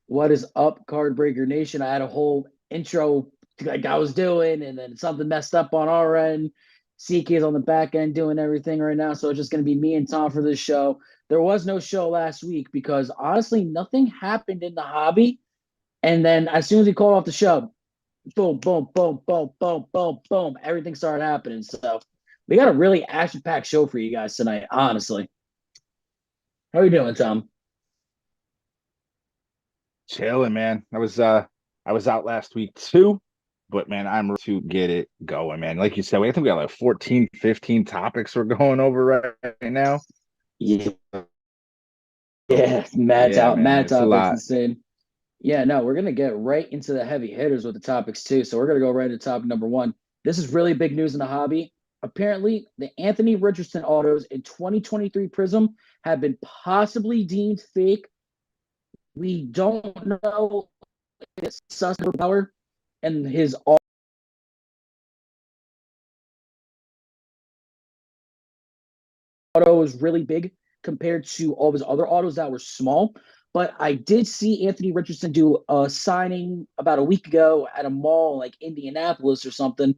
What is up, Card Breaker Nation? I had a whole intro like I was doing, and then something messed up on our end. CK's on the back end doing everything right now, so it's just going to be me and Tom for this show. There was no show last week because honestly, nothing happened in the hobby. And then as soon as we called off the show, boom, boom, boom, boom, boom, boom, boom, everything started happening. So we got a really action-packed show for you guys tonight. Honestly, how are you doing, Tom? Chilling, man. I was out last week too, but man, I'm ready to get it going, man. Like you said, I think we got like 14, 15 topics we're going over right now. Yeah, So yeah, mad yeah, out, man, mad it's a topics, lot. insane. Yeah, no, we're gonna get right into the heavy hitters with the topics too. So we're gonna go right to topic number one. This is really big news in the hobby. Apparently, the Anthony Richardson autos in 2023 Prism have been possibly deemed fake. We don't know if it's sus power and his auto is really big compared to all of his other autos that were small. But I did see Anthony Richardson do a signing about a week ago at a mall like Indianapolis or something.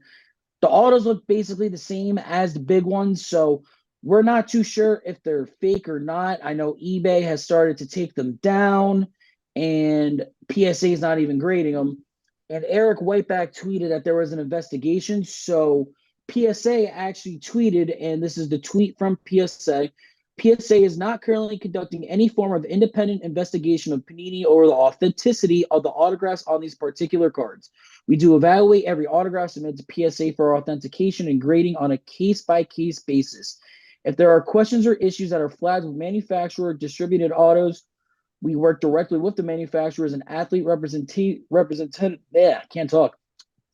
The autos look basically the same as the big ones, so we're not too sure if they're fake or not. I know eBay has started to take them down, and PSA is not even grading them. And Eric Whiteback tweeted that there was an investigation. So PSA actually tweeted, and this is the tweet from PSA. PSA is not currently conducting any form of independent investigation of Panini or the authenticity of the autographs on these particular cards. We do evaluate every autograph submitted to PSA for authentication and grading on a case by case basis. If there are questions or issues that are flagged with manufacturer distributed autos, we work directly with the manufacturers and athlete representative. Yeah, can't talk.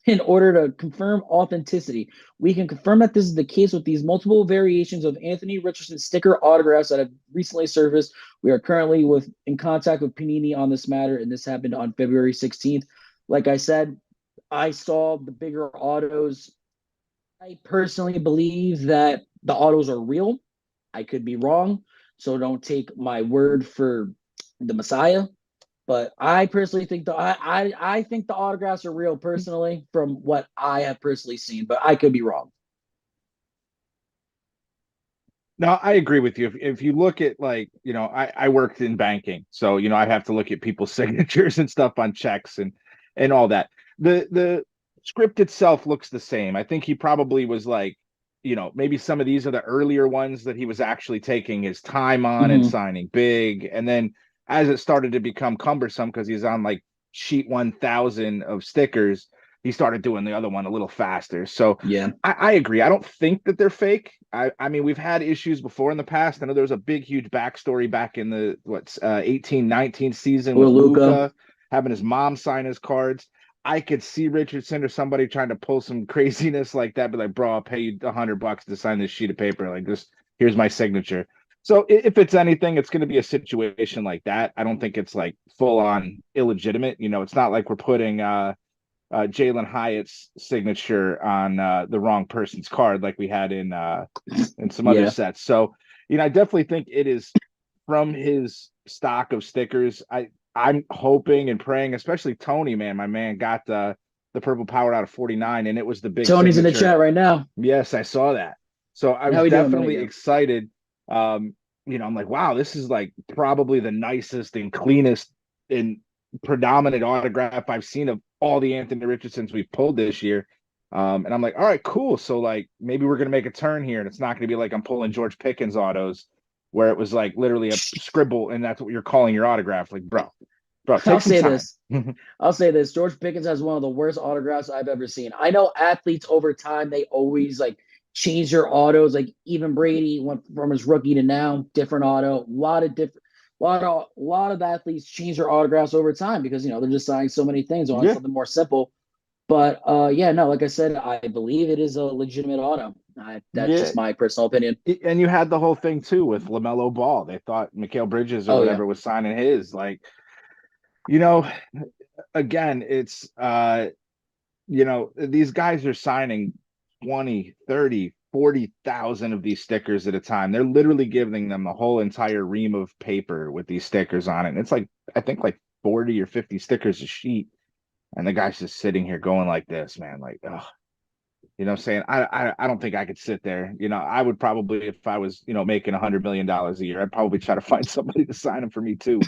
In order to confirm authenticity, we can confirm that this is the case with these multiple variations of Anthony Richardson sticker autographs that have recently surfaced. We are currently in contact with Panini on this matter, and this happened on February 16th. Like I said, I saw the bigger autos. I personally believe that the autos are real. I could be wrong, so don't take my word for the Messiah. But I personally think I think the autographs are real personally from what I have personally seen, but I could be wrong. No, I agree with you. If you look at like, I worked in banking, so I have to look at people's signatures and stuff on checks and all that. The script itself looks the same. I think he probably was like, maybe some of these are the earlier ones that he was actually taking his time on and Hmm. signing big. And then as it started to become cumbersome because he's on like sheet 1000 of stickers, he started doing the other one a little faster. So Yeah. I agree. I don't think that they're fake. I mean, we've had issues before in the past. I know there was a big, huge backstory back in the 18-19 season Or with Luca. Luca having his mom sign his cards. I could see Richardson or somebody trying to pull some craziness like that, but like, bro, I'll pay you $100 to sign this sheet of paper. Like this, here's my signature. So if it's anything, it's going to be a situation like that. I don't think it's like full on illegitimate. It's not like we're putting Jalen Hyatt's signature on the wrong person's card like we had in some other Yeah. sets. So, I definitely think it is from his stock of stickers. I'm hoping and praying, especially Tony, man. My man got the purple power out of 49, and it was the big Tony's in the signature. chat right now. Yes, I saw that. So I How was we doing, man? definitely Yeah. excited. I'm like, wow, this is like probably the nicest and cleanest and predominant autograph I've seen of all the Anthony Richardsons we've pulled this year. And I'm like, all right, cool. So like maybe we're gonna make a turn here, and it's not gonna be like I'm pulling George Pickens autos, where it was like literally a scribble, and that's what you're calling your autograph. Like, bro, I'll take some say time. this. I'll say this. George Pickens has one of the worst autographs I've ever seen. I know athletes over time, they always like change their autos. Like even Brady went from his rookie to now, different auto. A lot of athletes change their autographs over time because they're just signing so many things on Yeah, something more simple. But yeah, no, like I said, I believe it is a legitimate auto. That's yeah. just my personal opinion. And you had the whole thing too with LaMelo Ball. They thought Mikal Bridges or Oh yeah. whatever was signing his. Like, you know, again, it's these guys are signing 20, 30, 40,000 of these stickers at a time. They're literally giving them the whole entire ream of paper with these stickers on it. And it's like I think like 40 or 50 stickers a sheet, and the guy's just sitting here going like this, man, like, oh, you know what I'm saying? I don't think I could sit there. You know, I would probably, if I was, making $100 million a year, I'd probably try to find somebody to sign them for me too.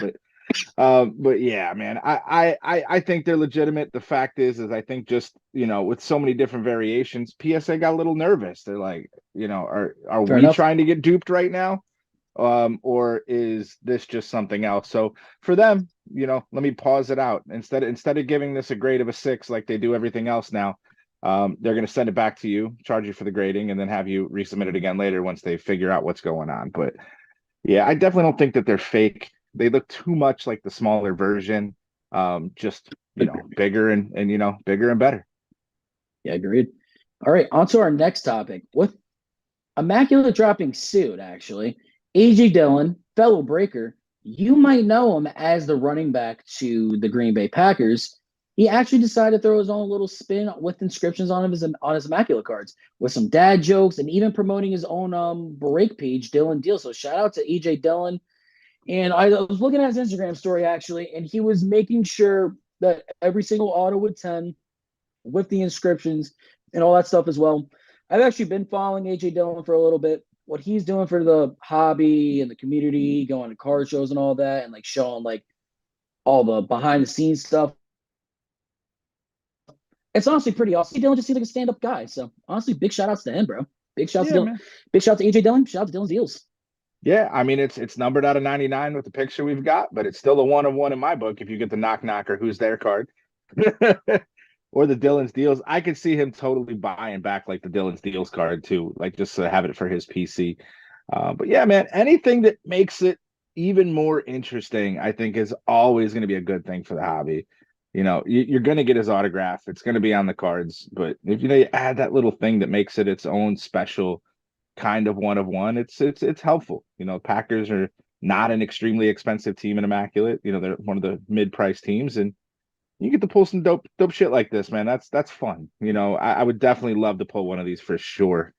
But yeah, man, I think they're legitimate. The fact is I think just, with so many different variations, PSA got a little nervous. They're like, are Fair we enough. trying to get duped right now? Or is this just something else? So for them, let me pause it out. Instead of giving this a grade of a 6 like they do everything else now, they're going to send it back to you, charge you for the grading, and then have you resubmit it again later once they figure out what's going on. But yeah, I definitely don't think that they're fake. They look too much like the smaller version, just bigger and bigger and better. Yeah, agreed. All right, on to our next topic. With immaculate dropping suit, actually, AJ Dillon, fellow Breaker, you might know him as the running back to the Green Bay Packers. He actually decided to throw his own little spin with inscriptions on his immaculate cards, with some dad jokes, and even promoting his own break page, Dylan Deal. So shout out to AJ Dillon. And I was looking at his Instagram story actually, and he was making sure that every single auto with 10 with the inscriptions and all that stuff as well. I've actually been following AJ Dillon for a little bit. What he's doing for the hobby and the community, going to card shows and all that, and like showing like all the behind the scenes stuff. It's honestly pretty awesome. Dillon just seems like a stand up guy. So honestly, big shout outs to him, bro. Big shout out to Yeah, Dillon. man. Big shout out to AJ Dillon. Shout out to Dillon's deals. Yeah, I mean it's numbered out of 99 with the picture we've got, but it's still a 1 of 1 in my book if you get the knock knocker who's there card. Or the Dylan's deals. I could see him totally buying back like the Dylan's deals card too, like just to have it for his PC. But yeah, man, anything that makes it even more interesting, I think is always going to be a good thing for the hobby. You're going to get his autograph. It's going to be on the cards, but if you add that little thing that makes it its own special kind of 1 of 1, it's helpful. Packers are not an extremely expensive team in Immaculate. They're one of the mid-price teams, and you get to pull some dope shit like this, man. That's fun. I would definitely love to pull one of these for sure.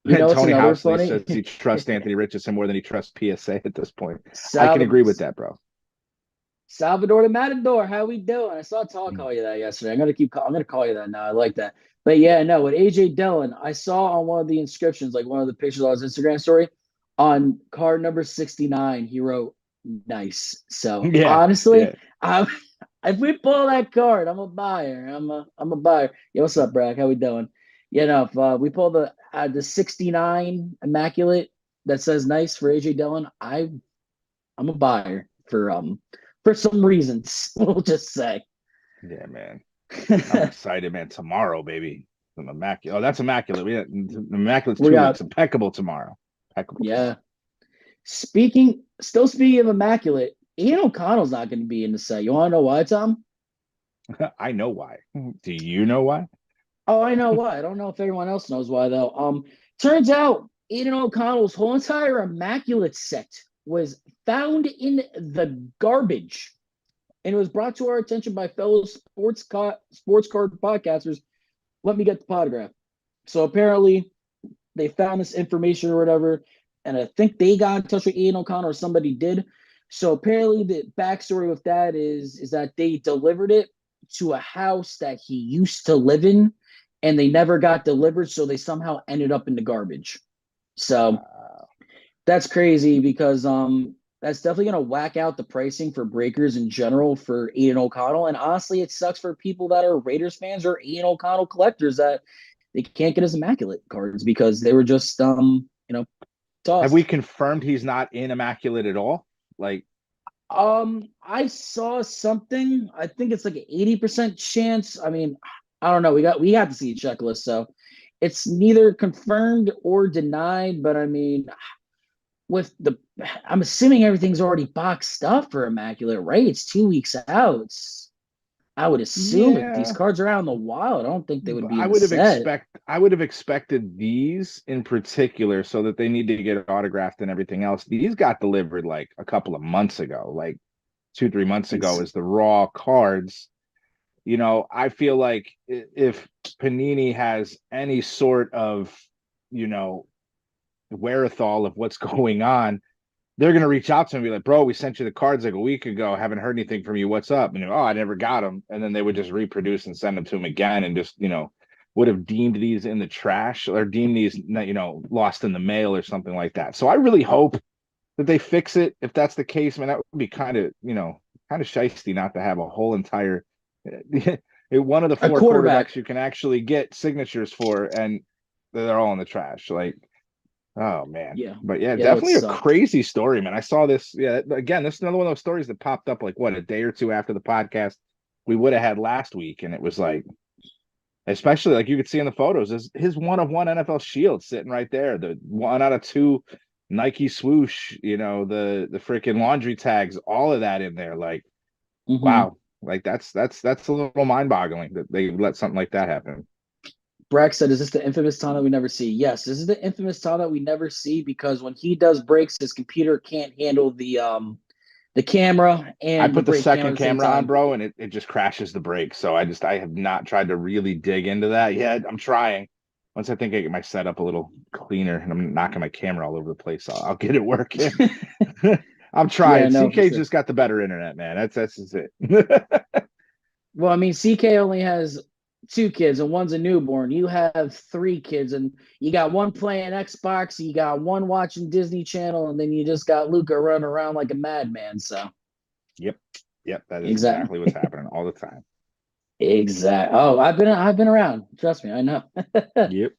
You And know what's Tony another Housley funny? says he trusts Anthony Richardson more than he trusts PSA at this point. I can Salvador, agree with that, bro. Salvador the Matador, how we doing? I saw Tal call you that yesterday. I'm gonna call you that now. I like that. But yeah, no, with AJ Dillon, I saw on one of the inscriptions, like one of the pictures on his Instagram story, on card number 69, he wrote nice. So Yeah, honestly, yeah. if we pull that card, I'm a buyer. I'm a buyer. Yo, what's up, Brad? How we doing? If we pull the 69 immaculate that says nice for AJ Dillon, I'm a buyer for some reasons. We'll just say. Yeah, man. I'm excited, man. Tomorrow, baby. I'm immaculate. Oh, that's immaculate. Immaculate's We 2 weeks. got Impeccable tomorrow. Impeccable yeah. Still speaking of immaculate, Ian O'Connell's not going to be in the set. You want to know why, Tom? tomorrow. I know why. Do you know why? Oh, I know why. I don't know if everyone else knows why though. Turns out Aiden O'Connell's whole entire immaculate set was found in the garbage, and it was brought to our attention by fellow sports card podcasters. Let me get the potograph. So apparently, they found this information or whatever, and I think they got in touch with Ian O'Connell or somebody did. So apparently, the backstory with that is that they delivered it to a house that he used to live in, and they never got delivered, so they somehow ended up in the garbage. So that's crazy because that's definitely gonna whack out the pricing for breakers in general for Ian O'Connell. And honestly, it sucks for people that are Raiders fans or Ian O'Connell collectors that they can't get his immaculate cards because they were just Have we tossed. confirmed he's not in immaculate at all? Like, I saw something. I think it's like an 80% chance. I mean, I don't know. We got to see a checklist, so it's neither confirmed or denied. But I mean, I'm assuming everything's already boxed up for immaculate, right? It's 2 weeks out. I would assume if these yeah, cards are out in the wild, I don't think they would be I in the would have set. expected these in particular, so that they need to get autographed and everything else. These got delivered like a couple of months ago, like 2-3 months ago, It's as the raw cards. I feel like if Panini has any sort of, you know, wherewithal of what's going on, they're gonna reach out to me and be like, bro, we sent you the cards like a week ago. Haven't heard anything from you. What's up? And I never got them. And then they would just reproduce and send them to him again, and just would have deemed these in the trash or deemed these lost in the mail or something like that. So I really hope that they fix it. If that's the case, man, that would be kind of shiesty not to have a whole entire one of the A four quarterback. quarterbacks you can actually get signatures for, and they're all in the trash. Like, oh man. Yeah. But yeah, Yeah, that would definitely a suck. crazy story, man. I saw this. Yeah, again, this is another one of those stories that popped up like a day or two after the podcast we would have had last week, and it was like, especially like you could see in the photos, is his 1 of 1 NFL shield sitting right there, the 1 out of 2 Nike swoosh, the freaking laundry tags, all of that in there. Like, Mm-hmm. wow, like that's a little mind-boggling that they let something like that happen. Brack said, "Is this the infamous time that we never see?" Yes, this is the infamous time that we never see because when he does breaks, his computer can't handle the camera I and the put the break camera second at the same camera on, time. bro, and it just crashes the break. So I have not tried to really dig into that yet. I'm trying. Once I think I get my setup a little cleaner and I'm knocking my camera all over the place, I'll get it working. I'm Yeah, trying. no, for CK's sure. just got the better internet, man. That's just it. Well, I mean, CK only has 2 kids and one's a newborn. You have 3 kids, and you got one playing Xbox, you got one watching Disney Channel, and then you just got Luca running around like a madman. So, Yep. Yep. That is exactly, exactly what's happening all the time. exactly. Oh, I've been around. Trust me, I know. Yep.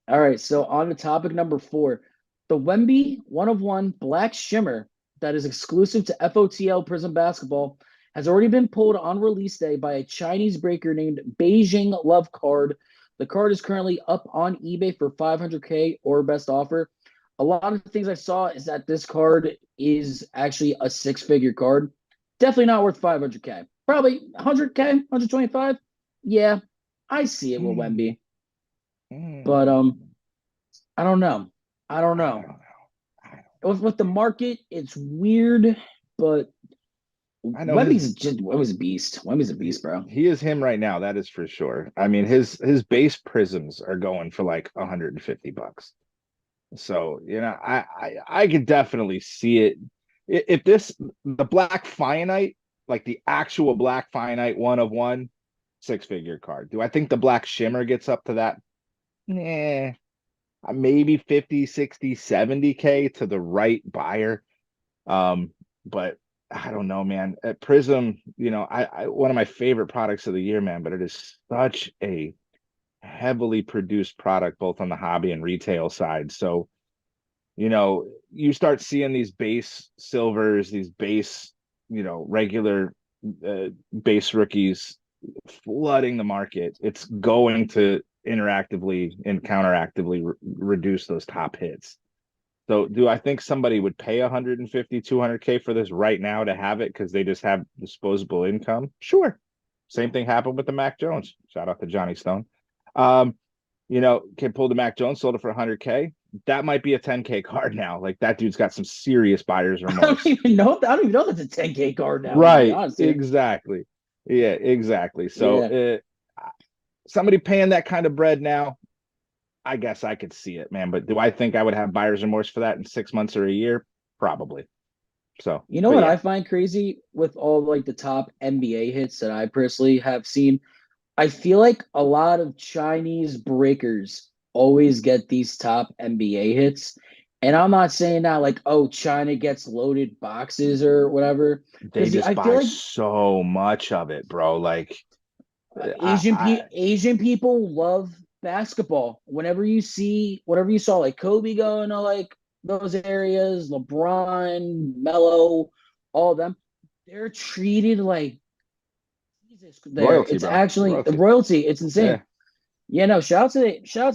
All right, so on to topic number 4, the Wemby 1 of 1 Black Shimmer that is exclusive to FOTL Prism Basketball has already been pulled on release day by a Chinese breaker named Beijing Love Card. The card is currently up on eBay for 500K or best offer. A lot of the things I saw is that this card is actually a 6-figure card. Definitely not worth 500K. Probably 100K, 125. Yeah, I see it with Mm, Wemby. But mm. I don't know. I don't I know. don't know. I don't With the market, it's weird, but I know his Wemby's a beast. Wemby's a beast, bro. he is him right now. That is for sure. I mean, his base prisms are going for like $150. So, I could definitely see it. If the black Fionite, like the actual black Fionite 1 of 1, 6-figure card. Do I think the black shimmer gets up to that? Nah, maybe 50, 60, 70K to the right buyer. But I don't know, man. At Prism, I one of my favorite products of the year, man, but it is such a heavily produced product both on the hobby and retail side. So, you start seeing these base silvers, these base, regular base rookies flooding the market. It's going to interactively and counteractively reduce those top hits. So do I think somebody would pay 150, 200K for this right now to have it because they just have disposable income? Sure. Same thing happened with the Mac Jones. Shout out to Johnny Stone. Um, kid pulled the Mac Jones, sold it for 100K. That might be a 10K card now. Like that dude's got some serious buyer's I don't remorse. even know. I don't even know that's a 10K card now. To be Right. honest here. Exactly. Yeah, exactly. So Yeah. somebody paying that kind of bread now, I guess I could see it, man. But do I think I would have buyer's remorse for that in 6 months or a year? Probably. So, You know but what I yeah, find crazy with all like the top NBA hits that I personally have seen? I feel like a lot of Chinese breakers always get these top NBA hits. And I'm not saying that like, oh, China gets loaded boxes or whatever. they Because just I feel buy like so much of it, bro. Like, I Asian people love basketball. Whenever you saw like Kobe going to like those areas, LeBron, Melo, all of them, they're treated like Jesus there. royalty, It's bro. actually Royalty. royalty. It's Yeah. insane. Yeah, no, shout out to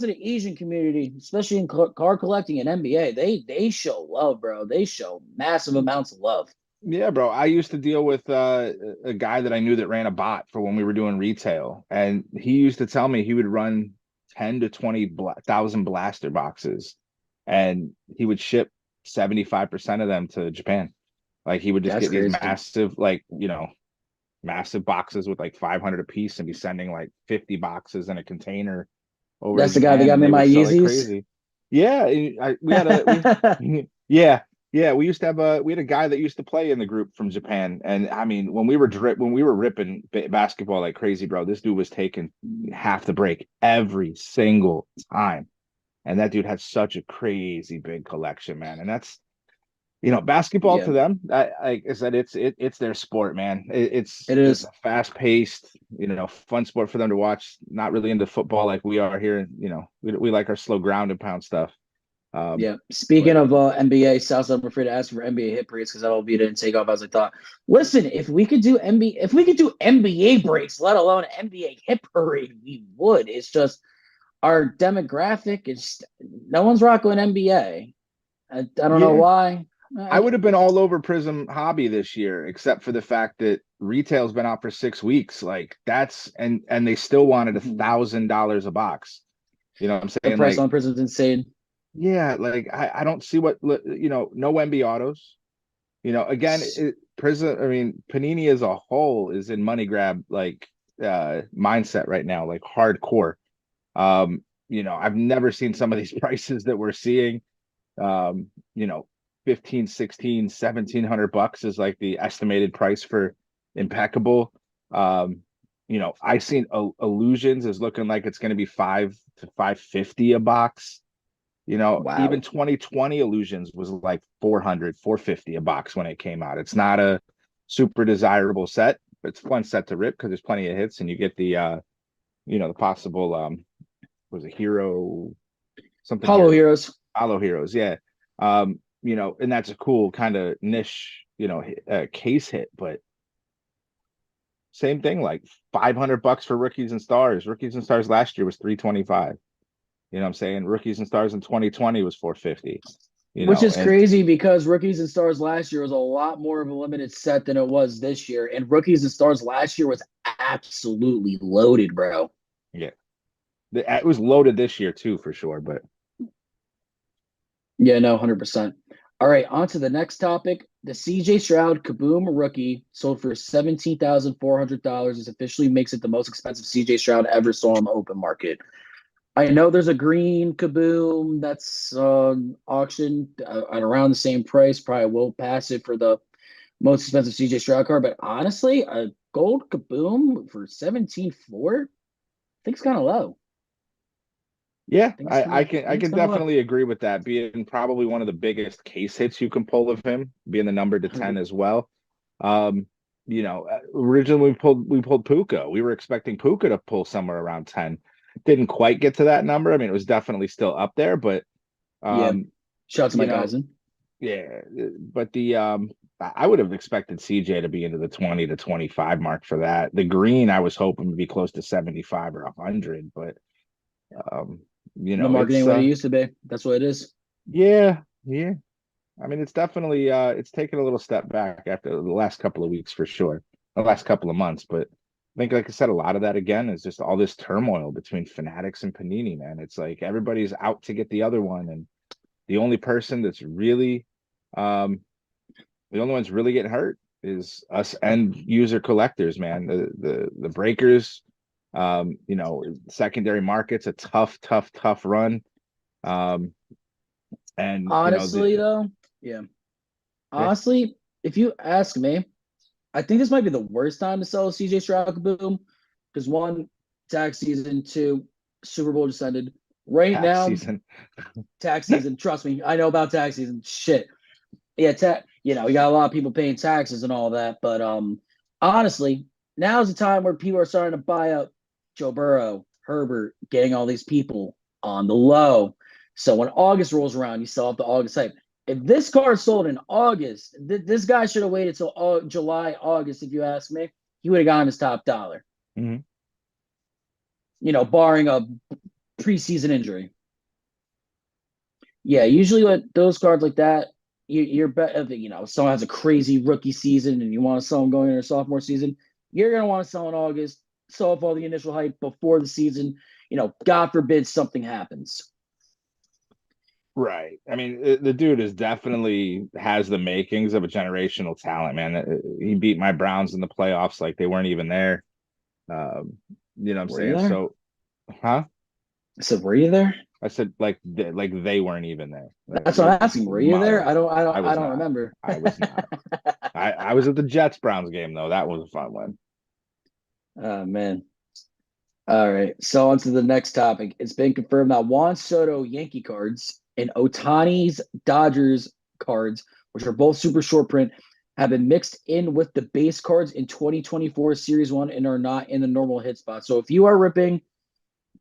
the Asian community, especially in card collecting and NBA. They show love, bro. They show massive amounts of love. Yeah, bro. I used to deal with a guy that I knew that ran a bot for when we were doing retail, and he used to tell me he would run 10 to 20,000 blaster boxes, and he would ship 75% of them to Japan. Like he would just That's get these crazy. massive, massive boxes with like 500 a piece and be sending like 50 boxes in a container over to That's the guy that Japan, got and me they my would sell like Yeezys. crazy. Yeah, we had a we yeah, Yeah, we had a guy that used to play in the group from Japan, and I mean, when we were ripping basketball like crazy, bro, this dude was taking half the break every single time, and that dude had such a crazy big collection, man. And that's basketball Yeah, to them. Like I said, it's their sport, man. It's it just is. a fast paced, fun sport for them to watch. Not really into football like we are here. We like our slow ground and pound stuff. Um, Yeah. Speaking but of NBA, South, I'm afraid to ask for NBA hit breaks because LB didn't take off as I thought. Listen, if we could do NBA breaks, let alone NBA hit parade, we would. It's just our demographic is no one's rocking NBA. I don't know yeah, why. I would have been all over Prism Hobby this year, except for the fact that retail's been out for 6 weeks. Like that's and they still wanted $1,000 a box. You know what I'm The saying? price Like, on Prism's insane. yeah, like I don't see no MB autos. Again, Prism, I mean, Panini as a whole is in money grab like mindset right now, like hardcore. I've never seen some of these prices that we're seeing. Um, you know, 15, 16, 1,700 bucks is like the estimated price for impeccable. Um, I seen Illusions is looking like it's going to be 5 to 550 a box. Even Wow. 2020 Illusions was like 400, 450 a box when it came out. It's not a super desirable set, but it's a fun set to rip because there's plenty of hits and you get the possible was a hero something Hollow hero, Heroes. hollow heroes, yeah. And that's a cool kind of niche, case hit, but same thing, like 500 bucks for rookies and stars. Rookies and stars last year was 325. You know what I'm saying? Rookies and stars in 2020 was 450. Which is And crazy because Rookies and Stars last year was a lot more of a limited set than it was this year. And Rookies and Stars last year was absolutely loaded, bro. yeah, it was loaded this year too, for sure. But Yeah, no, 100%. All right, on to the next topic. The CJ Stroud Kaboom rookie sold for $17,400. This officially makes it the most expensive CJ Stroud ever sold on the open market. I know there's a green Kaboom that's auctioned at around the same price. Probably will pass it for the most expensive CJ Stroud card, but honestly, a gold Kaboom for 17.4, I think it's kind of low. yeah, I think it's I kind of, can I I think it's can kind of low. definitely agree with that. Being probably one of the biggest case hits you can pull of him, being the number to 10 as well. Um, originally we pulled Puka. We were expecting Puka to pull somewhere around 10. Didn't quite get to that number. I mean, it was definitely still up there, but Yeah, um, shout out to you my know, guys. In. yeah, but I would have expected CJ to be into the 20 to 25 mark for that. The green I was hoping to be close to 75 or 100, but um, The market it's ain't what it used to be. That's what it is. yeah, yeah. I mean, it's definitely it's taken a little step back after the last couple of weeks for sure, the last couple of months. But I think, like I said, a lot of that again is just all this turmoil between Fanatics and Panini, man. It's like everybody's out to get the other one, and the only person that's really, um, the only one's really getting hurt is us end user collectors, man. The breakers, secondary market's a tough, tough, tough run. Um, and Honestly, though, yeah. yeah, Honestly, if you ask me, I think this might be the worst time to sell a CJ Stroud Kaboom because one, tax season, two, Super Bowl just ended. Right tax now, season. tax season. Trust me, I know about tax season. Shit. Yeah, we got a lot of people paying taxes and all that, but honestly, now's the time where people are starting to buy up Joe Burrow, Herbert, getting all these people on the low. So when August rolls around, you still have the August hype. If this card sold in August, this guy should have waited till July, August. If you ask me, he would have gotten his top dollar. Mhm. Barring a preseason injury. Yeah, usually with those cards like that, you're better. Someone has a crazy rookie season and you want to sell them going into sophomore season. You're gonna want to sell in August, sell off all the initial hype before the season. God forbid something happens. Right. I mean, the dude is definitely has the makings of a generational talent, man. He beat my Browns in the playoffs like they weren't even there. You know what I'm Were you saying? there? So, huh? So were you there? I said like they weren't even there. That's what I'm asking. Were you there? Miles. I I was don't not. remember. I was not. I was at the Jets Browns game though. That was a fun one. Oh man. All right. So on to the next topic. It's been confirmed that Juan Soto Yankee cards and Otani's Dodgers cards, which are both super short print, have been mixed in with the base cards in 2024 Series 1 and are not in the normal hit spot. So if you are ripping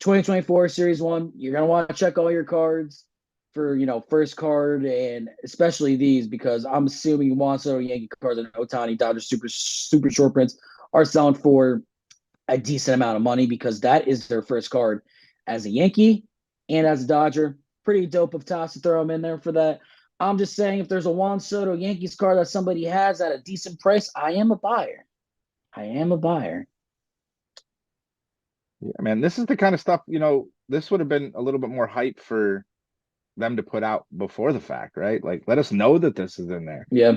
2024 Series 1, you're going to want to check all your cards for, first card and especially these because I'm assuming Juan Soto Yankee cards and Otani Dodgers super short prints are selling for a decent amount of money because that is their first card as a Yankee and as a Dodger. Pretty dope of toss to throw them in there for that. I'm just saying if there's a Juan Soto Yankees card that somebody has at a decent price, I am a buyer. I am a buyer. Yeah, man, this is the kind of stuff, this would have been a little bit more hype for them to put out before the fact, right? Like, let us know that this is in there. Yeah.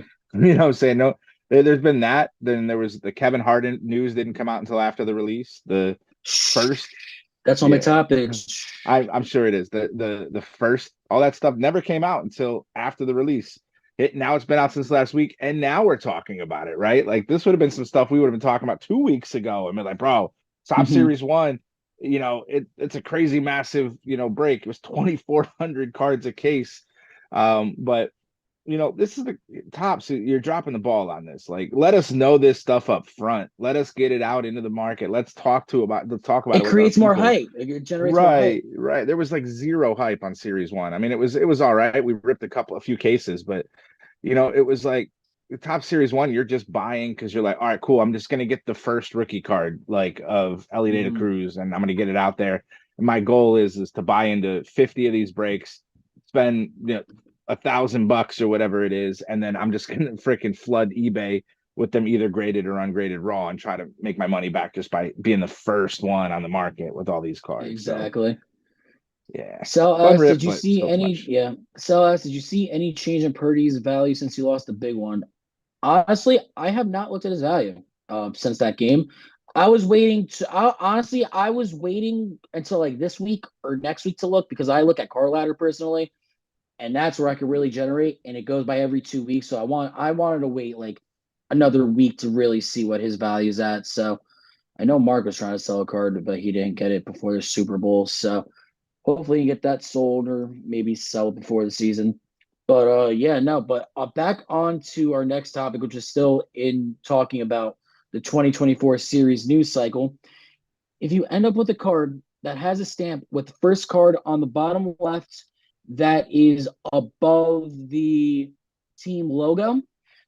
Saying no, there's been that. Then there was the Kevin Harden news didn't come out until after the release. The first, That's on my yeah, topics. I'm sure it is. The first, all that stuff never came out until after the release. Now it's been out since last week, and now we're talking about it, right? Like this would have been some stuff we would have been talking about 2 weeks ago. I mean, like, bro, Top Mm-hmm. Series 1, it's a crazy massive, break. It was 2,400 cards a case. But this is the Tops. You're dropping the ball on this. Like, let us know this stuff up front. Let us get it out into the market. Let's talk about It it with our creates more people. hype. It generates more hype. Right, right. There was like zero hype on Series 1. I mean, it was all right. We ripped a few cases, but it was like the Top Series 1. You're just buying because you're like, all right, cool. I'm just gonna get the first rookie card like of Ellie De La Mm-hmm. Cruz, and I'm gonna get it out there. And my goal is to buy into 50 of these breaks, spend $1,000 or whatever it is, and then I'm just gonna freaking flood eBay with them either graded or ungraded raw and try to make my money back just by being the first one on the market with all these cards. So Exactly. yeah, So, fun did rip, you but see still too any? much. Yeah. So, did you see any change in Purdy's value since he lost the big one? Honestly, I have not looked at his value since that game. Honestly, I was waiting until like this week or next week to look because I look at Car Ladder personally, and that's where I could really generate, and it goes by every 2 weeks. So I wanted to wait like another week to really see what his value is at. So I know Mark was trying to sell a card, but he didn't get it before the Super Bowl. So hopefully you get that sold or maybe sell it before the season. But yeah, no, but back on to our next topic, which is still in talking about the 2024 series news cycle. If you end up with a card that has a stamp with the first card on the bottom left that is above the team logo,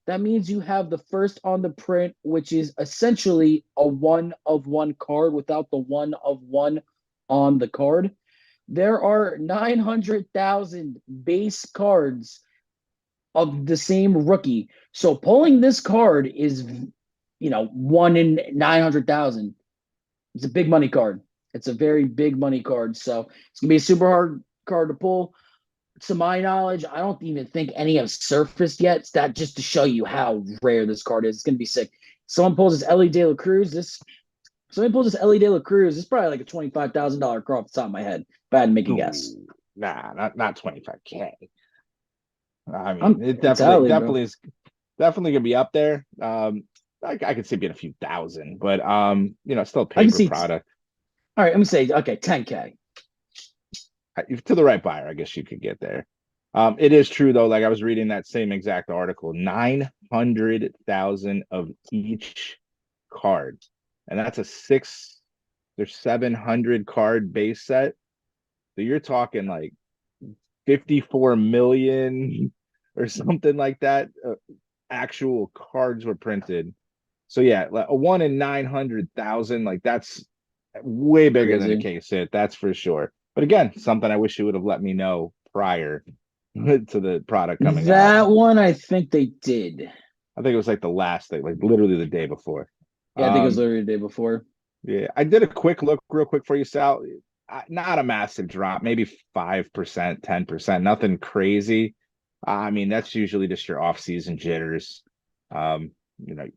that means you have the first on the print, which is essentially a one of one card without the one of one on the card. There are 900,000 base cards of the same rookie. So pulling this card is, one in 900,000. It's a big money card. It's a very big money card. So it's gonna be a super hard card to pull. To my knowledge, I don't even think any have surfaced yet. It's that just to show you how rare this card is. It's gonna be sick. Someone pulls this Ellie De La Cruz. Somebody pulls this Ellie De La Cruz. It's probably like a $25,000 card off the top of my head. If I had to make a guess. Ooh, nah, not 25K. I mean, it It's definitely Ellie, bro. definitely is definitely gonna be up there. I could see it being a few thousand, but still a I can paper see. product. All right, I'm gonna say okay, 10K. To the right buyer, I guess you could get there. It is true though. Like I was reading that same exact article, 900,000 of each card, and that's a six or 700 card base set. So you're talking like 54 million or something like that. Actual cards were printed. So yeah, like a one in 900,000, like that's way bigger than a Crazy. case hit, that's for sure. But again, something I wish you would have let me know prior to the product coming out. That one, I think they did. I think it was like the last day, like literally the day before. Yeah, I think it was Um, literally the day before. yeah, I did a quick look, real quick for you, Sal. Not a massive drop, maybe 5%, 10%, nothing crazy. I mean, that's usually just your off-season jitters. Um, you know,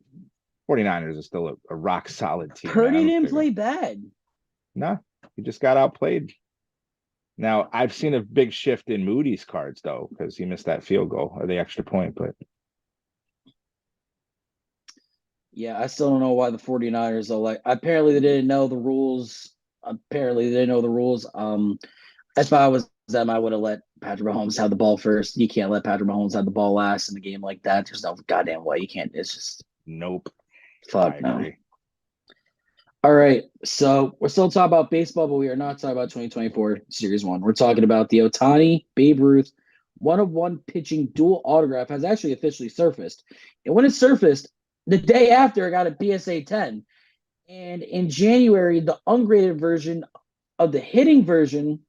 49ers is still a rock solid team, man. I Purdy don't didn't think play bad. no, he just got outplayed. Now I've seen a big shift in Moody's cards though, because he missed that field goal or the extra point. But Yeah, I still don't know why the 49ers are like apparently they didn't know the rules. Apparently they didn't know the rules. If I was them, I would have let Patrick Mahomes have the ball first. You can't let Patrick Mahomes have the ball last in the game like that. There's no goddamn way. You can't. It's just nope, I fuck no. agree. All right. So we're still talking about baseball, but we are not talking about 2024 Series 1. We're talking about the Otani Babe Ruth 1-of-1 pitching dual autograph has actually officially surfaced. And when it surfaced, the day after, I got a PSA 10. And in January, the ungraded version of the hitting version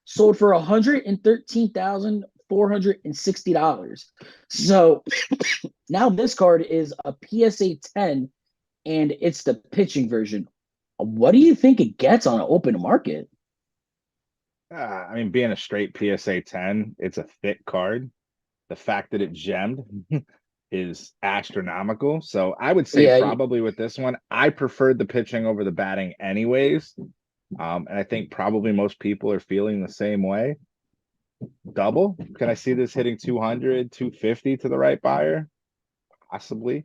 sold for $113,460. So now this card is a PSA 10 and it's the pitching version. What do you think it gets on an open market? I mean, being a straight PSA 10, it's a thick card. The fact that it gemmed is astronomical. So I would say Yeah, probably with this one, I preferred the pitching over the batting anyways. And I think probably most people are feeling the same way. Double? Can I see this hitting 200, 250 to the right buyer? Possibly.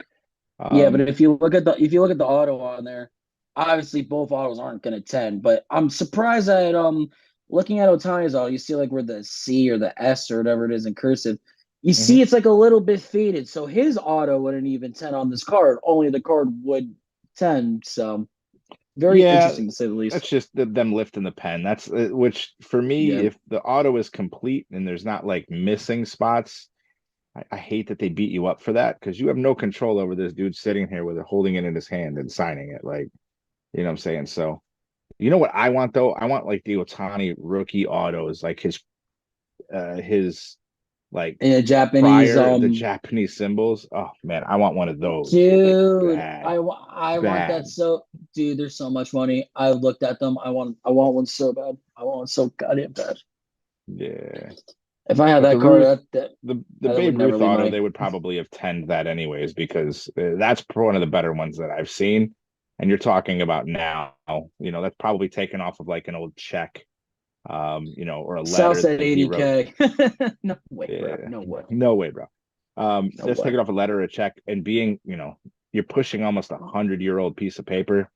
yeah, but Um, if you look at the auto on there, obviously both autos aren't gonna 10, but I'm surprised that looking at Otani's auto, you see like where the C or the S or whatever it is in cursive, you mhm. see it's like a little bit faded. So his auto wouldn't even 10 on this card, only the card would 10. So very Yeah, interesting to say the least. that's just them lifting the pen. That's which for me, Yeah. if the auto is complete and there's not like missing spots, I hate that they beat you up for that because you have no control over this dude sitting here with it, holding it in his hand and signing it. Like, you know what I'm saying? So, you know what I want though? I want like the Otani rookie autos, like his like Yeah, Japanese prior the Japanese symbols. Oh man, I want one of those like dude, bad, I want that bad. so dude, there's so much money. I looked at them. I want one so bad. I want one so goddamn bad. Yeah. If I had But the that card, Ruth, that the that would Babe never Ruth leave auto, my they would probably have tenned that anyways because that's one of the better ones that I've seen. And you're talking about now, that's probably taken off of like an old check, or a South letter said that he wrote. 80K. No way, bro. Yeah, No way. no way, bro. No That's way. taking off a letter or a check and being, you're pushing almost 100-year-old piece of paper.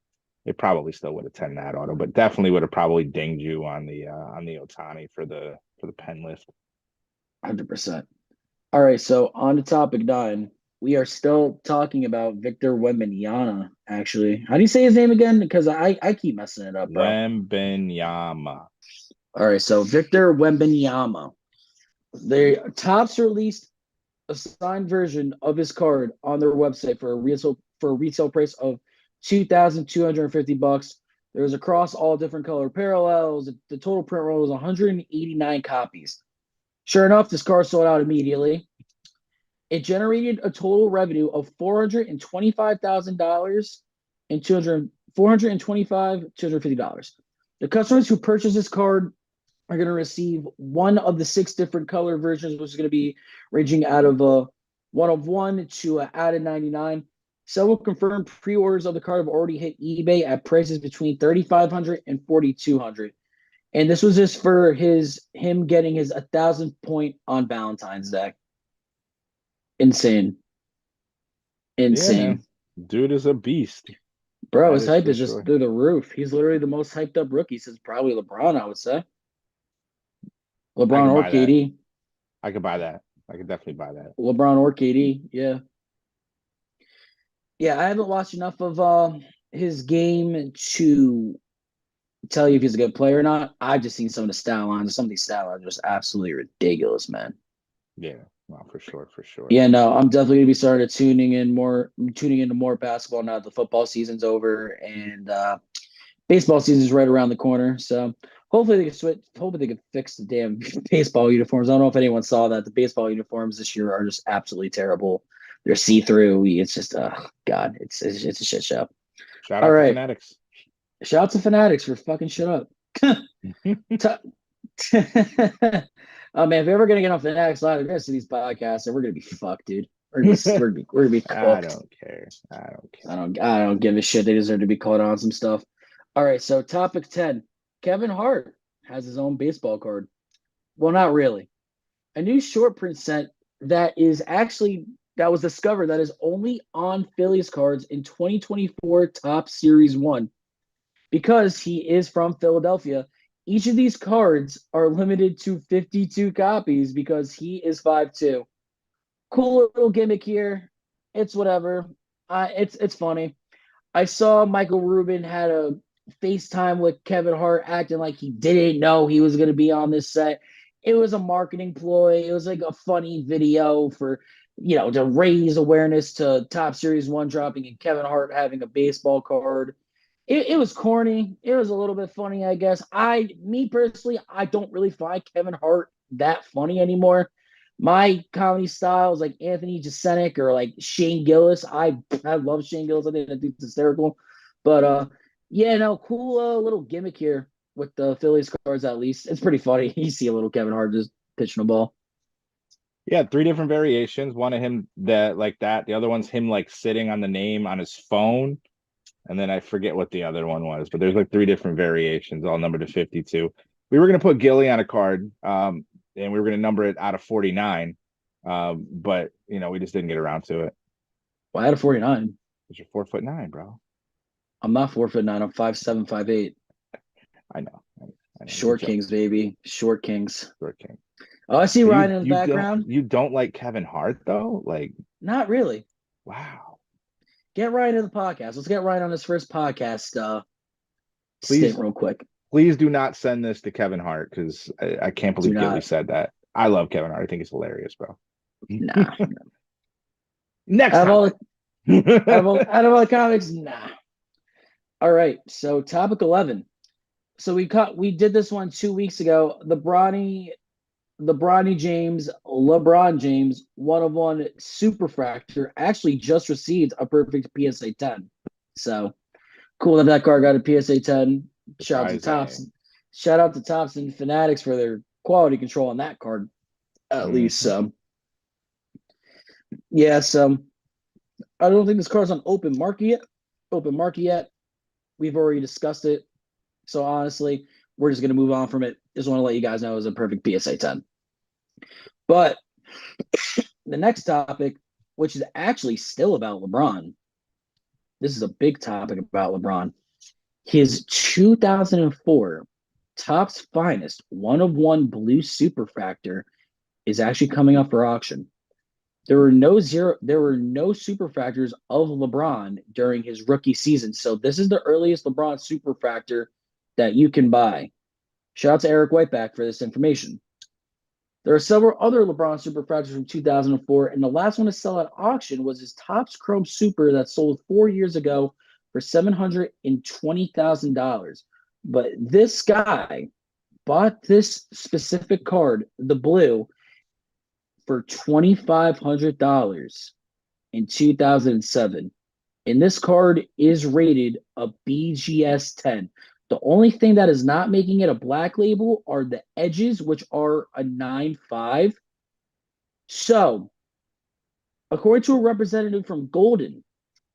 It probably still would have tenned that auto, but definitely would have probably dinged you on the Otani for the pen lift. 100%. All right, so on to topic 9. We are still talking about Victor Wembanyama, actually. How do you say his name again? Because I keep messing it up, bro. Wembenyama. All right, so Victor Wembanyama. The Topps released a signed version of his card on their website for a retail price of $2,250. There was across all different color parallels. The total print run was 189 copies. Sure enough, this card sold out immediately. It generated a total revenue of $425,000 and $250. The customers who purchased this card are going to receive one of the 6 different color versions, which is going to be ranging out of a 1-of-1 to a added 99. Several confirmed pre-orders of the card have already hit eBay at prices between 3,500 and 4,200. And this was just for him getting his 1,000th point on Valentine's Day. Insane. Yeah, Insane. man. Dude is a beast. Bro, That his is hype for is just sure. through the roof. He's literally the most hyped up rookie since probably LeBron, I would say. I LeBron could or buy that. KD. I could buy that. I could definitely buy that. LeBron or KD. Yeah. Yeah, I haven't watched enough of his game to tell you if he's a good player or not. I've just seen some of the stat lines. Some of these stat lines are just absolutely ridiculous, man. Yeah, well, for sure, for sure. Yeah, no, I'm definitely gonna be starting to tuning into more basketball now that the football season's over and baseball season's right around the corner. So hopefully they can switch. Hopefully they can fix the damn baseball uniforms. I don't know if anyone saw that. The baseball uniforms this year are just absolutely terrible. They're see through. It's just, God, it's a shit show. Shout All out to right, Fanatics. shout out to Fanatics for fucking shut up. Oh man, if we're ever gonna get on Fanatics Live, they're gonna see these podcasts, and we're gonna be fucked, dude. We're gonna be I cooked. don't care. I don't care. I don't give a shit. They deserve to be called on some stuff. All right, so topic 10. Kevin Hart. has his own baseball card. Well, not really. A new short print set that was discovered that is only on Phillies cards in 2024 Top Series 1. Because he is from Philadelphia, each of these cards are limited to 52 copies because he is 5'2". Cool little gimmick here. It's whatever. It's funny. I saw Michael Rubin had a FaceTime with Kevin Hart acting like he didn't know he was going to be on this set. It was a marketing ploy. It was like a funny video for, to raise awareness to Top Series 1 dropping and Kevin Hart having a baseball card. It was corny. It was a little bit funny, I guess. Me personally, I don't really find Kevin Hart that funny anymore. My comedy style is like Anthony Jeselnik or like Shane Gillis. I love Shane Gillis. I think that dude's hysterical. But yeah, no, cool little gimmick here with the Phillies cards. At least it's pretty funny. You see a little Kevin Hart just pitching a ball. Yeah, three different variations. One of him that like that. The other one's him like sitting on the name on his phone. And then I forget what the other one was, but there's like three different variations, all numbered to 52. We were going to put Gilly on a card, and we were going to number it out of 49. But we just didn't get around to it. Well, out of 49. Because you're 4'9", bro. I'm not 4'9". I'm 5'7", 5'8". I know. Short Kings, baby. Short Kings. Short King. Oh, I see Ryan in the background. You don't like Kevin Hart, though? Like, not really. Wow. Get Ryan in the podcast. Let's get Ryan on his first podcast. Please, real quick. Please do not send this to Kevin Hart because I can't believe Gilly said that. I love Kevin Hart. I think he's hilarious, bro. Nah. Next out of all the comics, nah. All right. So topic 11. So we did this one 2 weeks ago. The Bronny James, LeBron James, 1-of-1 Superfractor actually just received a perfect PSA 10. So cool that card got a PSA 10. Shout out to Topps and Fanatics for their quality control on that card, at least. So yeah, so I don't think this card's on open market yet. We've already discussed it. So honestly, we're just gonna move on from it. Just want to let you guys know it was a perfect PSA 10. But the next topic, which is actually still about LeBron, this is a big topic about LeBron. His 2004 Topps Finest 1-of-1 Blue Superfractor is actually coming up for auction. There were no Superfractors of LeBron during his rookie season, so this is the earliest LeBron Superfractor that you can buy. Shout out to Eric Whiteback for this information. There are several other LeBron Superfractors from 2004, and the last one to sell at auction was his Topps Chrome Super that sold 4 years ago for $720,000. But this guy bought this specific card, the blue, for $2,500 in 2007. And this card is rated a BGS 10. The only thing that is not making it a black label are the edges, which are a 9.5. So, according to a representative from Golden,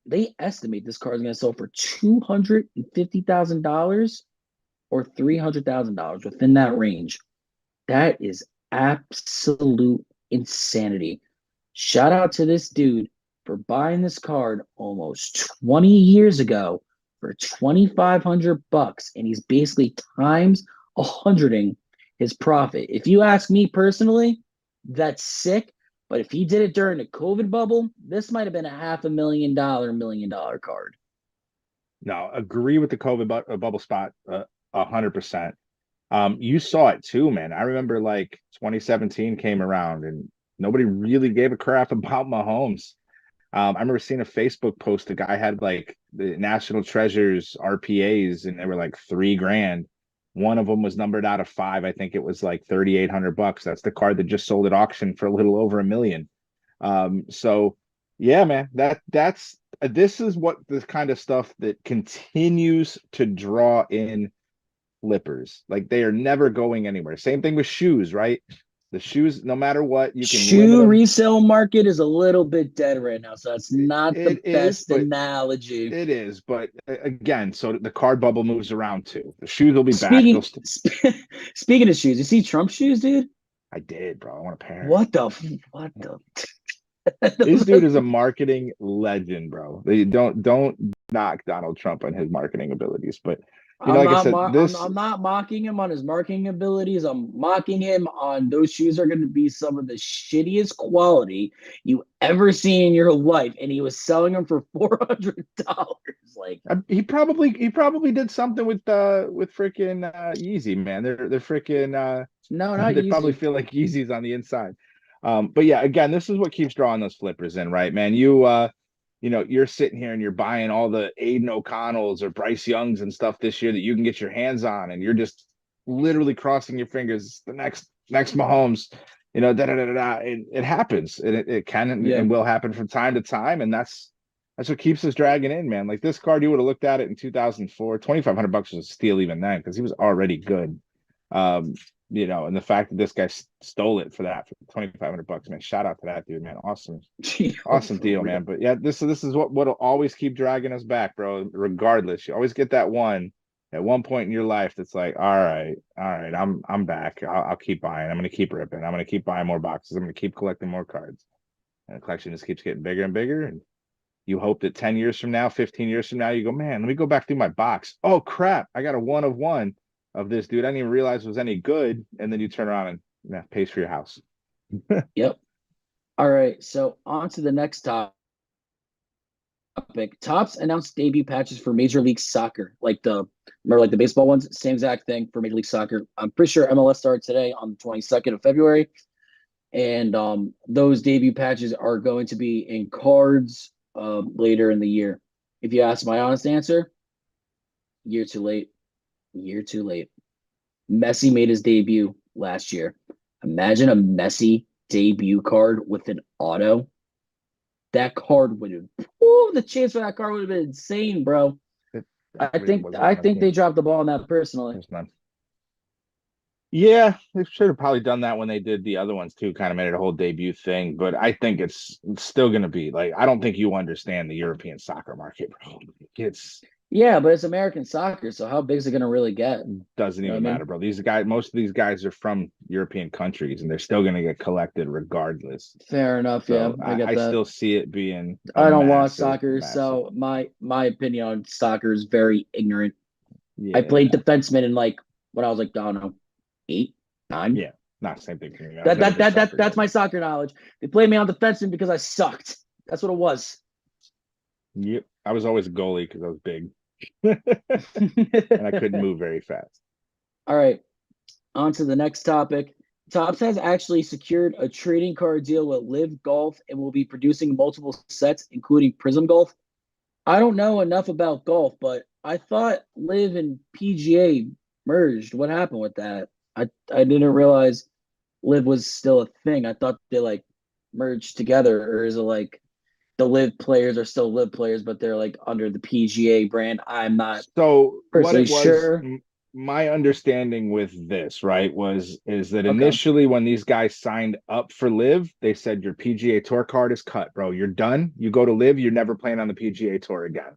they estimate this card is going to sell for $250,000 or $300,000 within that range. That is absolute insanity. Shout out to this dude for buying this card almost 20 years ago for $2,500, and he's basically times 100ing his profit. If you ask me personally, that's sick. But if he did it during the COVID bubble, this might have been a $500,000 $1 million card. No, agree with the COVID bubble spot 100%. You saw it too, man. I remember like 2017 came around and nobody really gave a crap about Mahomes. I remember seeing a Facebook post. The guy had like the National Treasures RPAs and they were like $3,000. One of them was numbered out of 5. I think it was like $3,800. That's the card that just sold at auction for a little over $1 million. So yeah, man, that's this is what the kind of stuff that continues to draw in flippers. Like they are never going anywhere. Same thing with shoes, right? The shoes, no matter what, you can limit Shoe them. resale market is a little bit dead right now, so that's not the It is, best but analogy. it is. But again, so the card bubble moves around too. The shoes will be back. Speaking speaking of shoes, you see Trump shoes, dude? I did, bro. I want a pair. What the This dude is a marketing legend, bro. They don't knock Donald Trump on his marketing abilities, but like I said, I'm not mocking him on his marketing abilities. I'm mocking him on those shoes are going to be some of the shittiest quality you ever seen in your life, and he was selling them for $400. Like, he probably did something with freaking Yeezy, man. They're freaking no, not they probably easy. feel like Yeezys on the inside. But yeah, again, this is what keeps drawing those flippers in, right, man? You're sitting here and you're buying all the Aiden O'Connells or Bryce Youngs and stuff this year that you can get your hands on, and you're just literally crossing your fingers. The next Mahomes, da da da da da. It happens, and it can Yeah, and will happen from time to time, and that's what keeps us dragging in, man. Like this card, you would have looked at it in 2004. $2,500 was a steal even then because he was already good. Um, and the fact that this guy stole it for that for $2,500, man. Shout out to that dude, man. Awesome, awesome for deal, real. man. But yeah, this is what'll always keep dragging us back, bro. Regardless, you always get that one at one point in your life that's like, all right, I'm back. I'll keep buying. I'm gonna keep ripping. I'm gonna keep buying more boxes. I'm gonna keep collecting more cards, and the collection just keeps getting bigger and bigger. And you hope that 10 years from now, 15 years from now, you go, man, let me go back through my box. Oh crap, I got a one of one of this dude. I didn't even realize was any good. And then you turn around and pays for your house. Yep. All right, so on to the next topic. Topps announced debut patches for Major League Soccer, remember like the baseball ones, same exact thing for Major League Soccer. I'm pretty sure MLS started today on the 22nd of February, and those debut patches are going to be in cards later in the year. If you ask my honest answer, year too late. Year too late. Messi made his debut last year. Imagine a Messi debut card with an auto. That card would have, the chance for that card would have been insane, bro. It, I it think wasn't I on the think they team. dropped the ball on that personally. There's none. Yeah, they should have probably done that when they did the other ones too, kind of made it a whole debut thing. But I think it's still going to be like, I don't think you understand the European soccer market, bro. It's Yeah, but it's American soccer, so how big is it gonna really get? doesn't You know even what I matter, mean? bro. Most of these guys are from European countries and they're still going to get collected regardless. Fair enough. Yeah, So I get I that. still see it being a I don't watch massive, soccer, massive. so my opinion on soccer is very ignorant. I played Yeah. defenseman in like when I was like, I don't know, 8, 9. Yeah. Not the same thing for me. I was That never a that big that that soccer guy, that's my though. soccer knowledge. They played me on defenseman because I sucked. That's what it was. Yep. I was always a goalie because I was big and I couldn't move very fast. All right, on to the next topic. Topps has actually secured a trading card deal with Live Golf and will be producing multiple sets, including Prism Golf. I don't know enough about golf, but I thought Live and PGA merged. What happened with that? I didn't realize Live was still a thing. I thought they like merged together, or is it like the Live players are still Live players, but they're like under the PGA brand? I'm not So what personally it was, sure. my understanding with this, right, is that Okay. initially when these guys signed up for Live, they said your PGA Tour card is cut, bro. You're done. You go to Live, you're never playing on the PGA Tour again.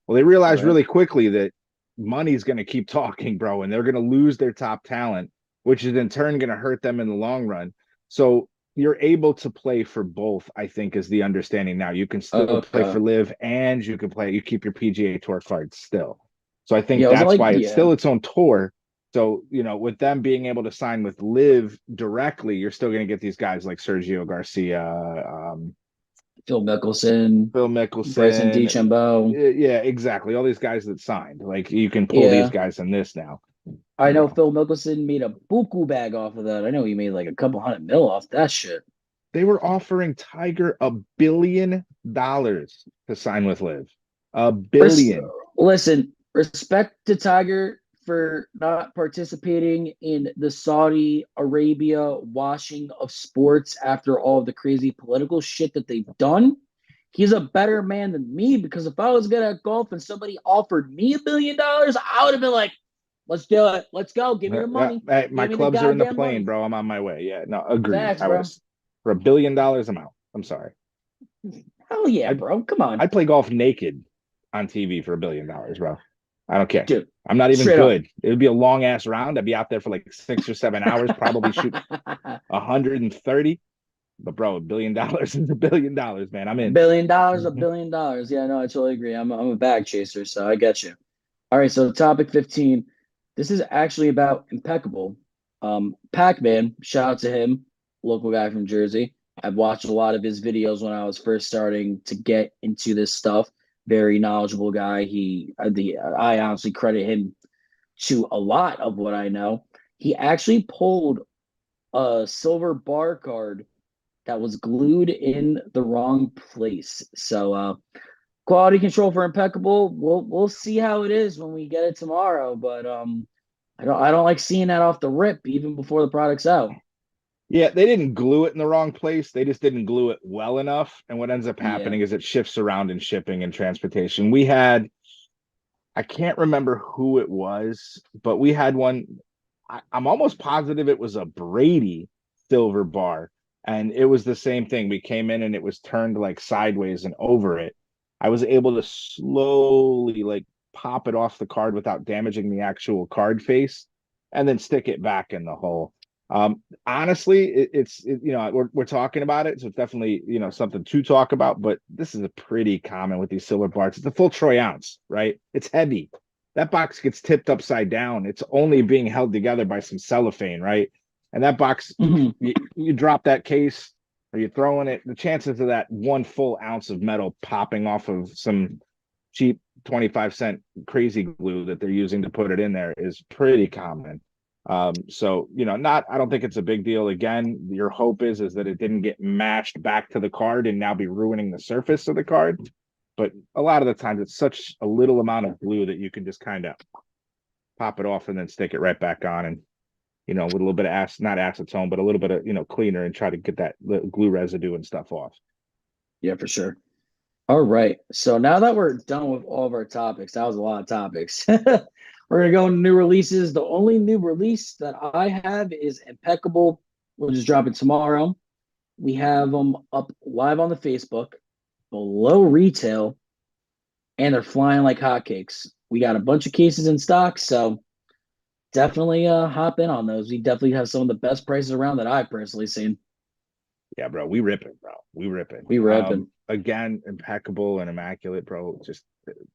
Well, they All realized right. really quickly that money's going to keep talking, bro, and they're going to lose their top talent, which is in turn going to hurt them in the long run. So you're able to play for both, I think, is the understanding now. You can still play Okay. for Live and you keep your PGA Tour cards still. So I think Yeah, I was that's like, why it's yeah. still its own tour. So, with them being able to sign with Live directly, you're still going to get these guys like Sergio Garcia, Phil Mickelson, Phil Bryson Mickelson. DeChambeau. Yeah, exactly. All these guys that signed, like you can pull these Yeah. guys in this now. I know Phil Mickelson made a buku bag off of that. I know he made like a couple hundred mil off that shit. They were offering Tiger $1 billion to sign with Live. A Res- billion. Listen, respect to Tiger for not participating in the Saudi Arabia washing of sports after all of the crazy political shit that they've done. He's a better man than me because if I was good at golf and somebody offered me $1 billion, I would have been like, Let's do it. Let's go. Give me the money. Hey, my Give me the clubs are in the goddamn plane, money. bro. I'm on my way. Yeah, no, agreed. Facts, I would have bro. for $1 billion. I'm out. I'm sorry. Hell yeah, I'd bro. Come on, I'd play golf naked on TV for $1 billion, bro. I don't care. dude. I'm not even Straight up. good. It would be a long ass round. I'd be out there for like 6 or 7 hours, probably shoot 130. But bro, $1 billion is $1 billion, man. I'm in. A billion dollars. Yeah, no, I totally agree. I'm a bag chaser, so I get you. All right, so topic 15. This is actually about Impeccable. Pac-Man, shout out to him, local guy from Jersey. I've watched a lot of his videos when I was first starting to get into this stuff. Very knowledgeable guy. I honestly credit him to a lot of what I know. He actually pulled a silver bar card that was glued in the wrong place. So quality control for Impeccable. We'll see how it is when we get it tomorrow. But I don't like seeing that off the rip even before the product's out. Yeah, they didn't glue it in the wrong place. They just didn't glue it well enough. And what ends up Yeah. happening is it shifts around in shipping and transportation. We had, I can't remember who it was, but we had one. I'm almost positive it was a Brady silver bar. And it was the same thing. We came in and it was turned like sideways and over it. I was able to slowly like pop it off the card without damaging the actual card face and then stick it back in the hole. Honestly, we're talking about it, so it's definitely something to talk about. But this is a pretty common with these silver bars. It's a full troy ounce, right? It's heavy. That box gets tipped upside down. It's only being held together by some cellophane, right? And that box, Mhm. you drop that case or you're throwing it, the chances of that 1 full ounce of metal popping off of some cheap 25-cent crazy glue that they're using to put it in there is pretty common. So not I don't think it's a big deal. Again, your hope is that it didn't get mashed back to the card and now be ruining the surface of the card. But a lot of the times it's such a little amount of glue that you can just kind of pop it off and then stick it right back on, and with a little bit of not acetone, but a little bit of cleaner, and try to get that glue residue and stuff off. Yeah, for sure. All right. So now that we're done with all of our topics, that was a lot of topics. We're gonna go into new releases. The only new release that I have is Impeccable, which is dropping tomorrow. We have them up live on the Facebook, below retail, and they're flying like hotcakes. We got a bunch of cases in stock, so definitely hop in on those. We definitely have some of the best prices around that I've personally seen. Yeah, bro, we rip it, bro. We rip it. We ripping. Again, Impeccable and immaculate, bro. Just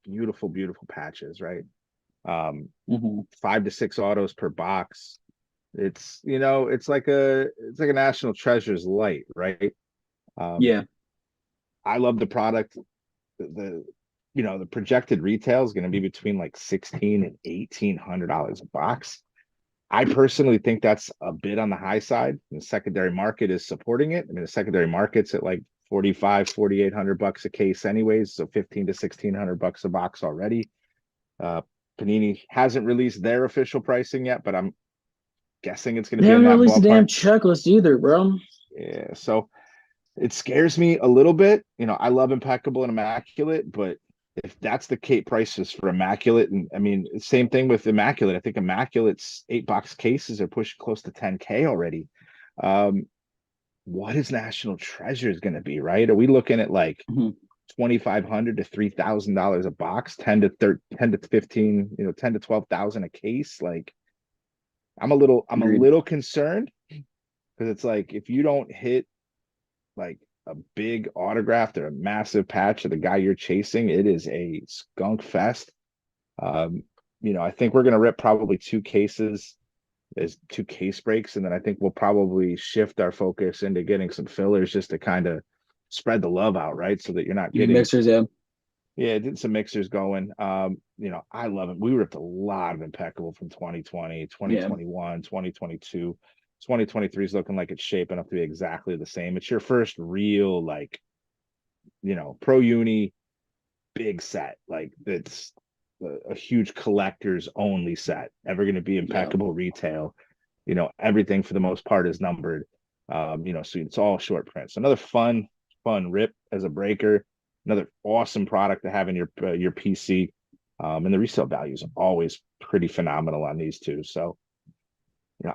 beautiful, beautiful patches, right? Um, Mm-hmm. 5 to 6 autos per box. It's like a national treasures light, right? Um, Yeah. I love the product. The projected retail is going to be between like $1,600 and $1,800 a box. I personally think that's a bit on the high side. The secondary market is supporting it. I mean, the secondary market's at like 4,800 bucks a case anyways, so 15 to 1,600 bucks a box already. Panini hasn't released their official pricing yet, but I'm guessing it's going to They be in haven't that released a damn ballpark. checklist either, bro. Yeah, so it scares me a little bit. I love Impeccable and Immaculate, but if that's the Kate prices for Immaculate, and I mean, same thing with Immaculate. I think Immaculate's 8 box cases are pushing close to 10K already. Um, what is National Treasures going to be, right? Are we looking at like Mm-hmm. 2,500 to $3,000 a box, 10 to 15, 10 to 12,000 a case? Like, I'm a Agreed. little concerned because it's like if you don't hit like a big autograph or a massive patch of the guy you're chasing, it is a skunk fest. Um, I think we're gonna rip probably 2 cases as 2 case breaks, and then I think we'll probably shift our focus into getting some fillers just to kind of spread the love out, right? So that you're not You mean getting mixers, yeah. did some mixers going. I love it. We ripped a lot of Impeccable from 2020, Yeah. 2021, 2022. 2023 is looking like it's shaping up to be exactly the same. It's your first real, like, pro uni big set. Like, it's a huge collector's only set. Ever going to be Yeah. Impeccable retail. Everything for the most part is numbered. So it's all short prints. Another fun rip as a breaker. Another awesome product to have in your PC. And the resale value is always pretty phenomenal on these two. So,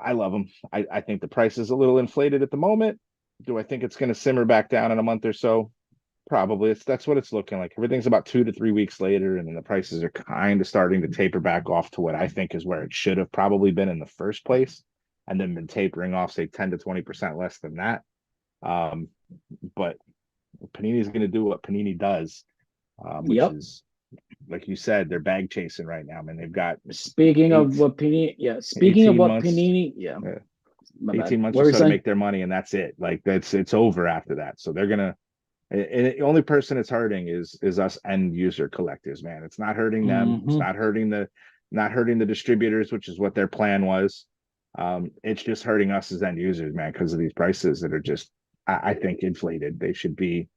I love them. I think the price is a little inflated at the moment. Do I think it's going to simmer back down in a month or so? Probably. That's what it's looking like. Everything's about 2 to 3 weeks later, and then the prices are kind of starting to taper back off to what I think is where it should have probably been in the first place, and then been tapering off, say 10 to 20% less than that. But Panini is going to do what Panini does, which Yep. is, like you said, they're bag chasing right now. Man, they've got Speaking of eight, what Panini, yeah. Speaking of 18 what months, Panini, yeah. uh, My bad. 18 months What or were you so to saying? make their money, and that's it. Like it's over after that. So they're gonna. And the only person it's hurting is us end user collectors, man. It's not hurting them. It's Mm-hmm. not hurting the distributors, which is what their plan was. It's just hurting us as end users, man, because of these prices that are just, I think, inflated. They should be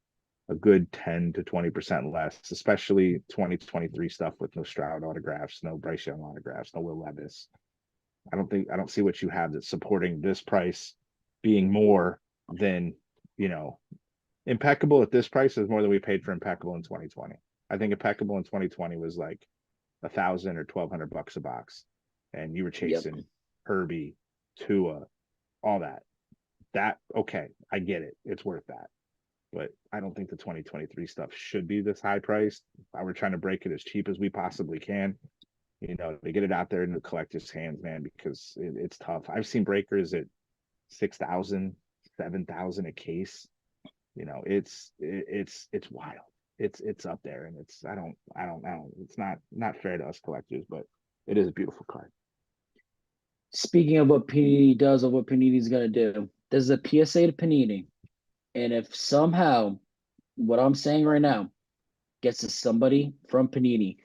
a good 10 to 20% less, especially 2023 stuff with no Stroud autographs, no Bryce Young autographs, no Will Levis. I don't see what you have that's supporting this price being more than, you know, Impeccable at this price is more than we paid for Impeccable in 2020. I think Impeccable in 2020 was like 1,000 or 1,200 bucks a box, and you were Yep. chasing Herbie, Tua, all that. That okay, I get it. It's worth that, but I don't think the 2023 stuff should be this high priced. If I were trying to break it as cheap as we possibly can, to get it out there in the collector's hands, man, because it's tough. I've seen breakers at 6,000, 7,000 a case. It's wild. It's up there, and it's I don't know. It's not fair to us collectors, but it is a beautiful card. Speaking of what Panini does, of what Panini's gonna do, there's a PSA to Panini, and if somehow what I'm saying right now gets to somebody from Panini,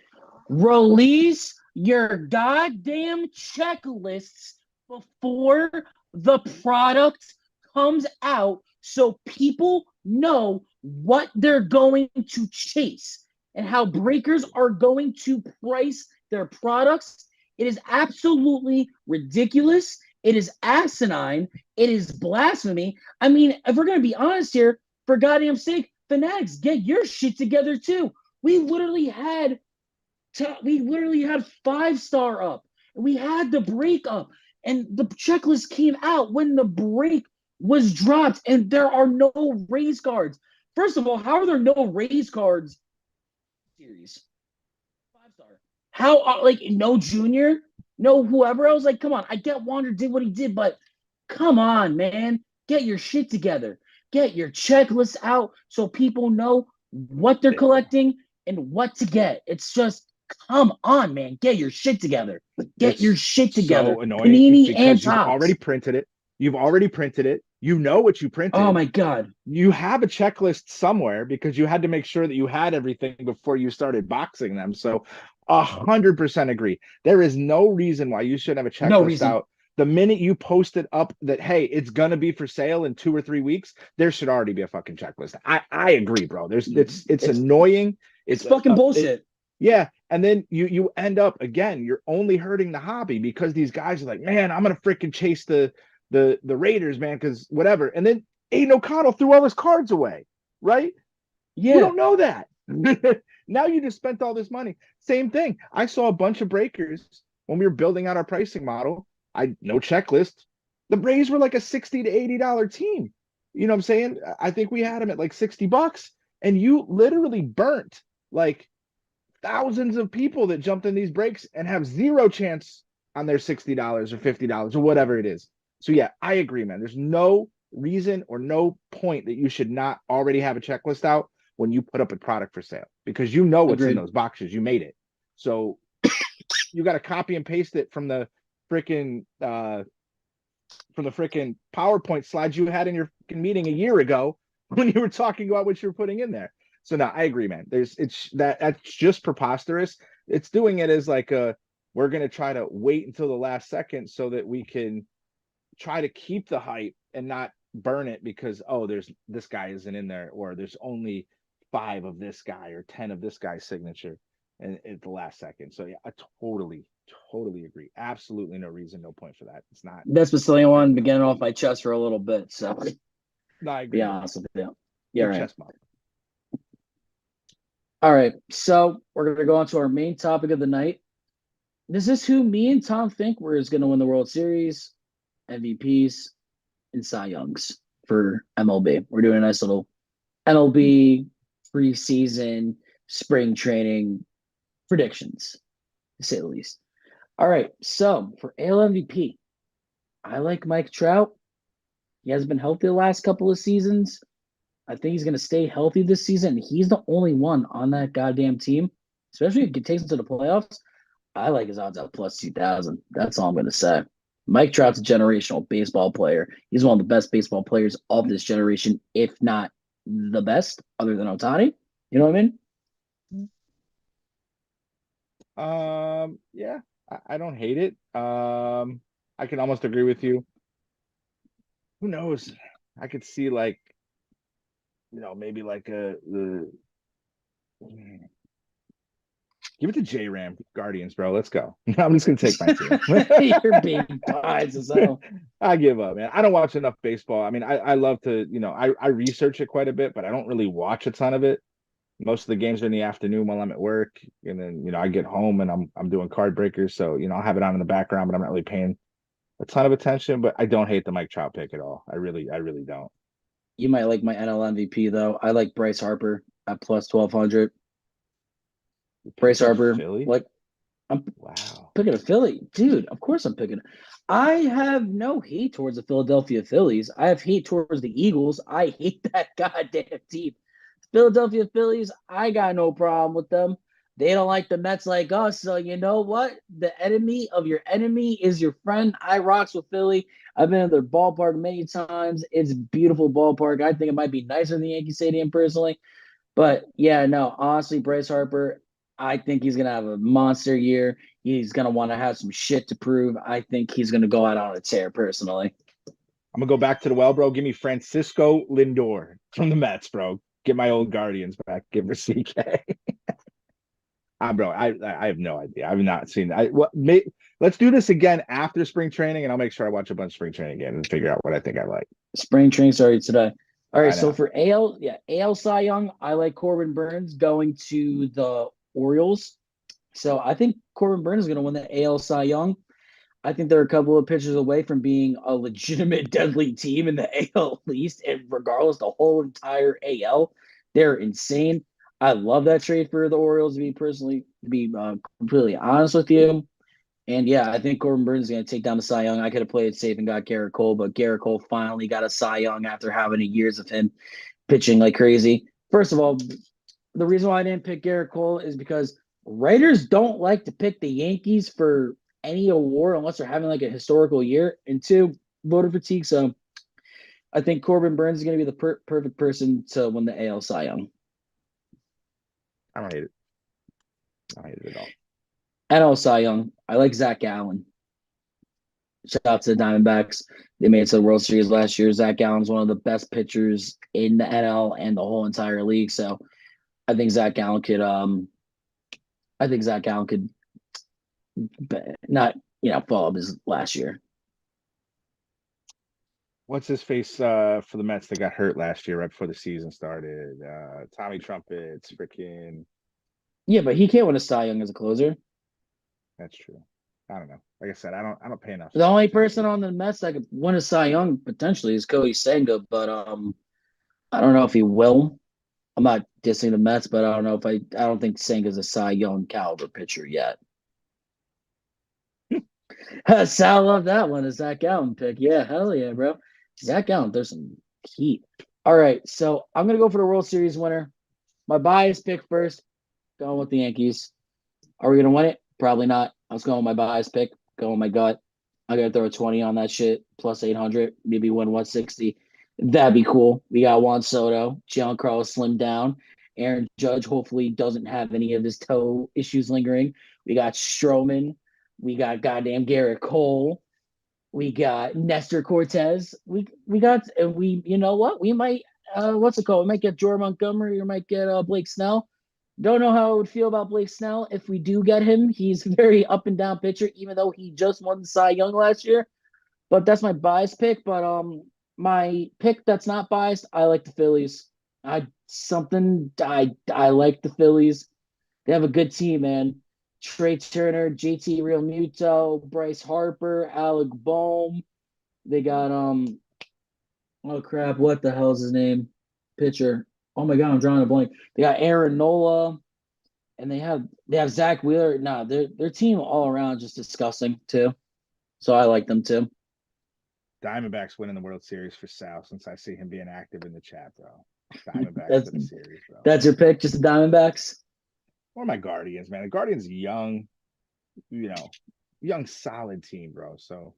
release your goddamn checklists before the product comes out so people know what they're going to chase and how breakers are going to price their products. It is absolutely ridiculous. It is asinine. It is blasphemy. I mean, if we're going to be honest here, for goddamn sake, Fanatics, get your shit together too. We literally had 5-star up. We had the break up, and the checklist came out when the break was dropped, and there are no raise cards. First of all, how are there no raise cards? Series 5-star. How like no junior, no whoever else? Like, come on. I get Wander did what he did, but come on, man, get your shit together. Get your checklist out so people know what they're collecting and what to get. It's just come on, man. Get your shit together. Get your It's shit together. so annoying Panini and because you've already Topps. printed it. You've already printed it. You know what you Oh printed. my God. You have a checklist somewhere because you had to make sure that you had everything before you started boxing them. So 100% agree. There is no reason why you shouldn't have a No checklist reason. out. The minute you post it up that, hey, it's gonna be for sale in 2 or 3 weeks, there should already be a fucking checklist. I agree, bro. It's It's annoying. it's fucking bullshit. Yeah, and then you end up again. You're only hurting the hobby because these guys are like, man, I'm gonna freaking chase the Raiders, man, because whatever. And then Aiden O'Connell threw all his cards away, right? You Yeah. don't know that. Now you just spent all this money. Same thing. I saw a bunch of breakers when we were building out our pricing model. I no checklist. The Braves were like a $60 to $80 team. You know what I'm saying? I think we had them at like $60, and you literally burnt like thousands of people that jumped in these breaks and have zero chance on their $60 or $50 or whatever it is. So yeah, I agree, man. There's no reason or no point that you should not already have a checklist out when you put up a product for sale because you know what's in Agreed. those boxes. You made it. So you got to copy and paste it freaking from the freaking PowerPoint slides you had in your meeting a year ago when you were talking about what you were putting in there. So no, I agree, man. That's just preposterous. It's doing it as like we're gonna try to wait until the last second so that we can try to keep the hype and not burn it because there's this guy isn't in there or there's only 5 of this guy or 10 of this guy's signature and at the last second. So yeah, I totally agree. Absolutely no reason, no point for that. It's not. That's been something I wanted to get off my chest for a little bit. So No, I be agree, man. honest with you. Yeah, Big right. chest bump. All right, so we're gonna go on to our main topic of the night. This is who me and Tom think we're is gonna win the World Series, MVPs, and Cy Youngs for MLB. We're doing a nice little MLB preseason, spring training predictions, to say the least. All right, so for AL MVP, I like Mike Trout. He has been healthy the last couple of seasons. I think he's going to stay healthy this season. He's the only one on that goddamn team, especially if he takes him to the playoffs. I like his odds at plus 2,000. That's all I'm going to say. Mike Trout's a generational baseball player. He's one of the best baseball players of this generation, if not the best, other than Otani. You know what I mean? Yeah, I don't hate it. I can almost agree with you. Who knows? I could see like, maybe like give it to J Ram Guardians, bro. Let's go. I'm just gonna take my team. You're being biased as hell. I give up, man. I don't watch enough baseball. I mean, I love to, I research it quite a bit, but I don't really watch a ton of it. Most of the games are in the afternoon while I'm at work, and then I get home and I'm doing card breakers, so I'll have it on in the background, but I'm not really paying a ton of attention. But I don't hate the Mike Trout pick at all. I really don't. You might like my NL MVP though. I like Bryce Harper at plus 1,200. You Bryce picking Harper, Philly? like I'm Wow. picking a Philly, dude. Of course I'm picking. I have no hate towards the Philadelphia Phillies. I have hate towards the Eagles. I hate that goddamn team. Philadelphia Phillies, I got no problem with them. They don't like the Mets like us. So you know what? The enemy of your enemy is your friend. I rocks with Philly. I've been in their ballpark many times. It's a beautiful ballpark. I think it might be nicer than Yankee Stadium personally. But yeah, no, honestly, Bryce Harper, I think he's gonna have a monster year. He's gonna want to have some shit to prove. I think he's gonna go out on a tear personally. I'm gonna go back to the well, bro. Give me Francisco Lindor from the Mets, bro. Get my old Guardians back. Give her CK. Bro, I have no idea. I've not seen that. Let's do this again after spring training, and I'll make sure I watch a bunch of spring training again and figure out what I think I like. Spring training started today. All right, I so know. for AL, yeah, AL Cy Young, I like Corbin Burns going to the Orioles. So I think Corbin Burns is going to win the AL Cy Young. I think they're a couple of pitchers away from being a legitimate deadly team in the AL East, and regardless, the whole entire AL, they're insane. I love that trade for the Orioles. To be completely honest with you, and yeah, I think Corbin Burns is going to take down the Cy Young. I could have played it safe and got Garrett Cole, but Garrett Cole finally got a Cy Young after having years of him pitching like crazy. First of all, the reason why I didn't pick Garrett Cole is because writers don't like to pick the Yankees for any award unless they're having like a historical year. And two, voter fatigue. So I think Corbin Burns is going to be the perfect person to win the AL Cy Young. I don't hate it. I don't hate it at all. NL Cy Young. I like Zach Allen. Shout out to the Diamondbacks. They made it to the World Series last year. Zach Allen's one of the best pitchers in the NL and the whole entire league. So I think Zach Allen could not follow up his last year. What's his face for the Mets that got hurt last year right before the season started? Tommy Trumpets, freaking. Yeah, but he can't win a Cy Young as a closer. That's true. I don't know. Like I said, I don't pay enough. The only person on the Mets that could win a Cy Young potentially is Cody Senga, but I don't know if he will. I'm not dissing the Mets, but I don't think Senga's a Cy Young caliber pitcher yet. Sal loved that one, a Zach Allen pick. Yeah, hell yeah, bro. Zach Allen, there's some heat. All right, so I'm gonna go for the World Series winner. My bias pick first, going with the Yankees. Are we gonna win it? Probably not. I was going with my bias pick, going with my gut. I gotta throw a 20 on that shit, plus 800, maybe win 160. That'd be cool. We got Juan Soto, Giancarlo slimmed down. Aaron Judge hopefully doesn't have any of his toe issues lingering. We got Stroman. We got goddamn Garrett Cole. We got Nestor Cortez. We got and we you know what? We might what's it called? We might get Jordan Montgomery or might get Blake Snell. Don't know how I would feel about Blake Snell if we do get him. He's a very up and down pitcher, even though he just won the Cy Young last year. But that's my bias pick. But my pick that's not biased, I like the Phillies. I like the Phillies. They have a good team, man. Trey Turner, JT Realmuto, Bryce Harper, Alec Bohm. They got oh crap, what the hell is his name? Pitcher. Oh my god, I'm drawing a blank. They got Aaron Nola and they have Zach Wheeler. Nah, their team all around just disgusting too. So I like them too. Diamondbacks winning the World Series for Sal since I see him being active in the chat, bro. Diamondbacks That's for the series, bro. that's your pick, just the Diamondbacks. Or my Guardians, man. The Guardians young, you know, young solid team, bro. So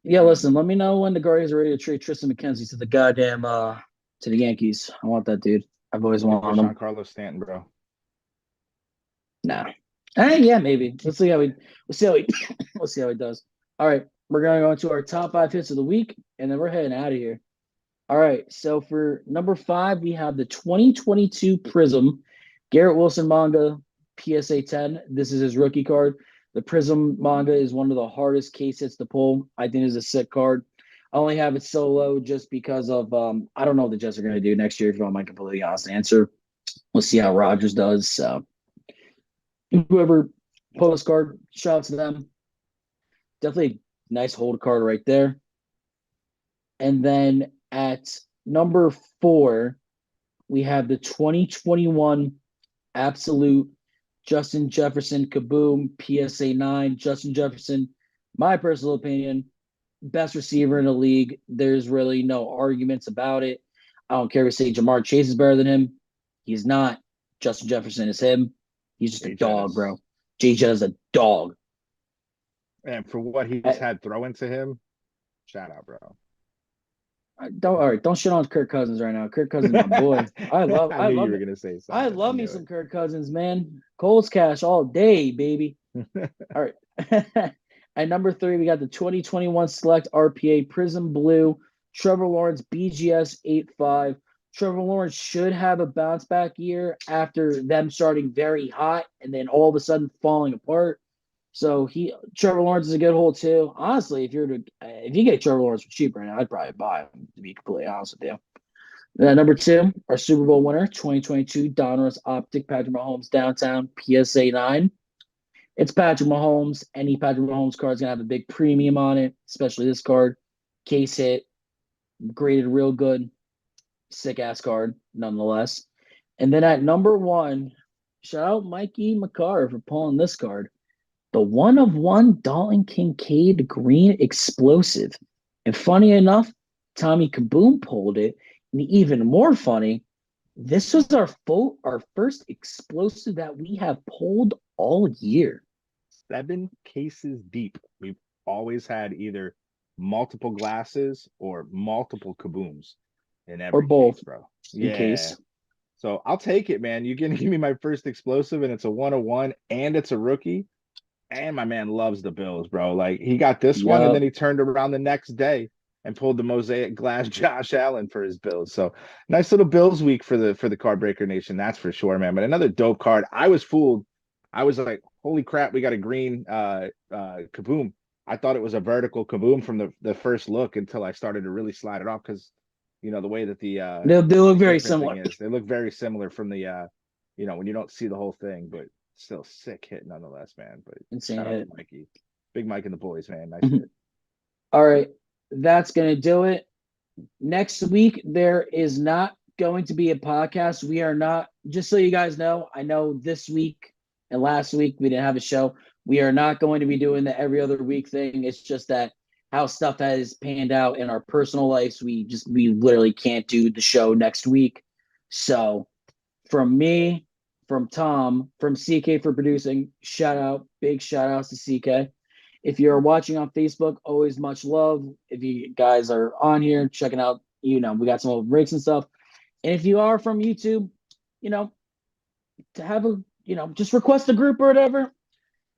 Yeah, listen, let me know when the Guardians are ready to trade Tristan McKenzie to the goddamn to the Yankees. I want that dude. I've always let me wanted push on him. Carlos Stanton, bro. Nah. Yeah, maybe. Let's see how he we'll see how he does. All right, we're gonna go into our top five hits of the week, and then we're heading out of here. All right, so for number five, we have the 2022 Prism Garrett Wilson manga PSA 10. This is his rookie card. The Prism manga is one of the hardest case hits to pull. I think it's a sick card. I only have it solo just because of I don't know what the Jets are going to do next year. If you want my completely honest answer, we'll see how Rogers does. So whoever pulled this card, shout out to them. Definitely a nice hold card right there. And then at number four, we have the 2021 Absolute Justin Jefferson Kaboom PSA 9. Justin Jefferson, my personal opinion, best receiver in the league. There's really no arguments about it. I don't care if you say Jamar Chase is better than him. He's not. Justin Jefferson is him. He's just a Jay dog, Jettis. bro. J J is a dog. And for what he's I, had thrown to him, shout out, bro. don't all right. Don't shit on Kirk Cousins right now. Kirk Cousins, is my boy. I knew you were gonna say I something. I love me knew some Kirk Cousins, man. Coles cash all day, baby. it. All right. At number three, we got the 2021 Select RPA Prism Blue Trevor Lawrence BGS 85. Trevor Lawrence should have a bounce back year after them starting very hot and then all of a sudden falling apart. So Trevor Lawrence is a good hold too. Honestly, if you get Trevor Lawrence for cheap right now, I'd probably buy him, to be completely honest with you. Number two, our Super Bowl winner, 2022 Donruss Optic Patrick Mahomes Downtown PSA 9. It's Patrick Mahomes. Any Patrick Mahomes card is going to have a big premium on it, especially this card. Case hit, graded real good. Sick ass card, nonetheless. And then at number one, shout out Mikey McCarr for pulling this card. The one of one Dalton Kincaid Green Explosive. And funny enough, Tommy Kaboom pulled it. And even more funny, this was our first explosive that we have pulled all year. 7 cases deep. We've always had either multiple glasses or multiple kabooms in Or every both case, bro. in Yeah. case. So I'll take it, man. You can give me my first explosive, and it's a 101, and it's a rookie. And my man loves the Bills, bro. Like he got this one, and then Yup. he turned around the next day and pulled the mosaic glass Josh Allen for his Bills. So nice little Bills week for the Card Breaker Nation, that's for sure, man. But another dope card. I was fooled. I was like, holy crap, we got a green kaboom. I thought it was a vertical kaboom from the first look until I started to really slide it off because the way that They look the very imprinting similar. is. They look very similar from the when you don't see the whole thing, but still sick hit nonetheless, man. But Insane shout out hit. to Mikey. Big Mike and the boys, man. Nice hit. All right. That's going to do it. Next week, there is not going to be a podcast. We are not, just so you guys know, I know this week and last week we didn't have a show. We are not going to be doing the every other week thing. It's just that how stuff has panned out in our personal lives, we literally can't do the show next week. So from me, from Tom, from CK for producing, big shout outs to CK. If you're watching on Facebook, always much love. If you guys are on here checking out, we got some old breaks and stuff. And if you are from YouTube, you know, to have just request a group or whatever.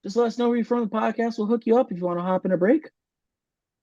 Just let us know where you're from the podcast. We'll hook you up if you want to hop in a break.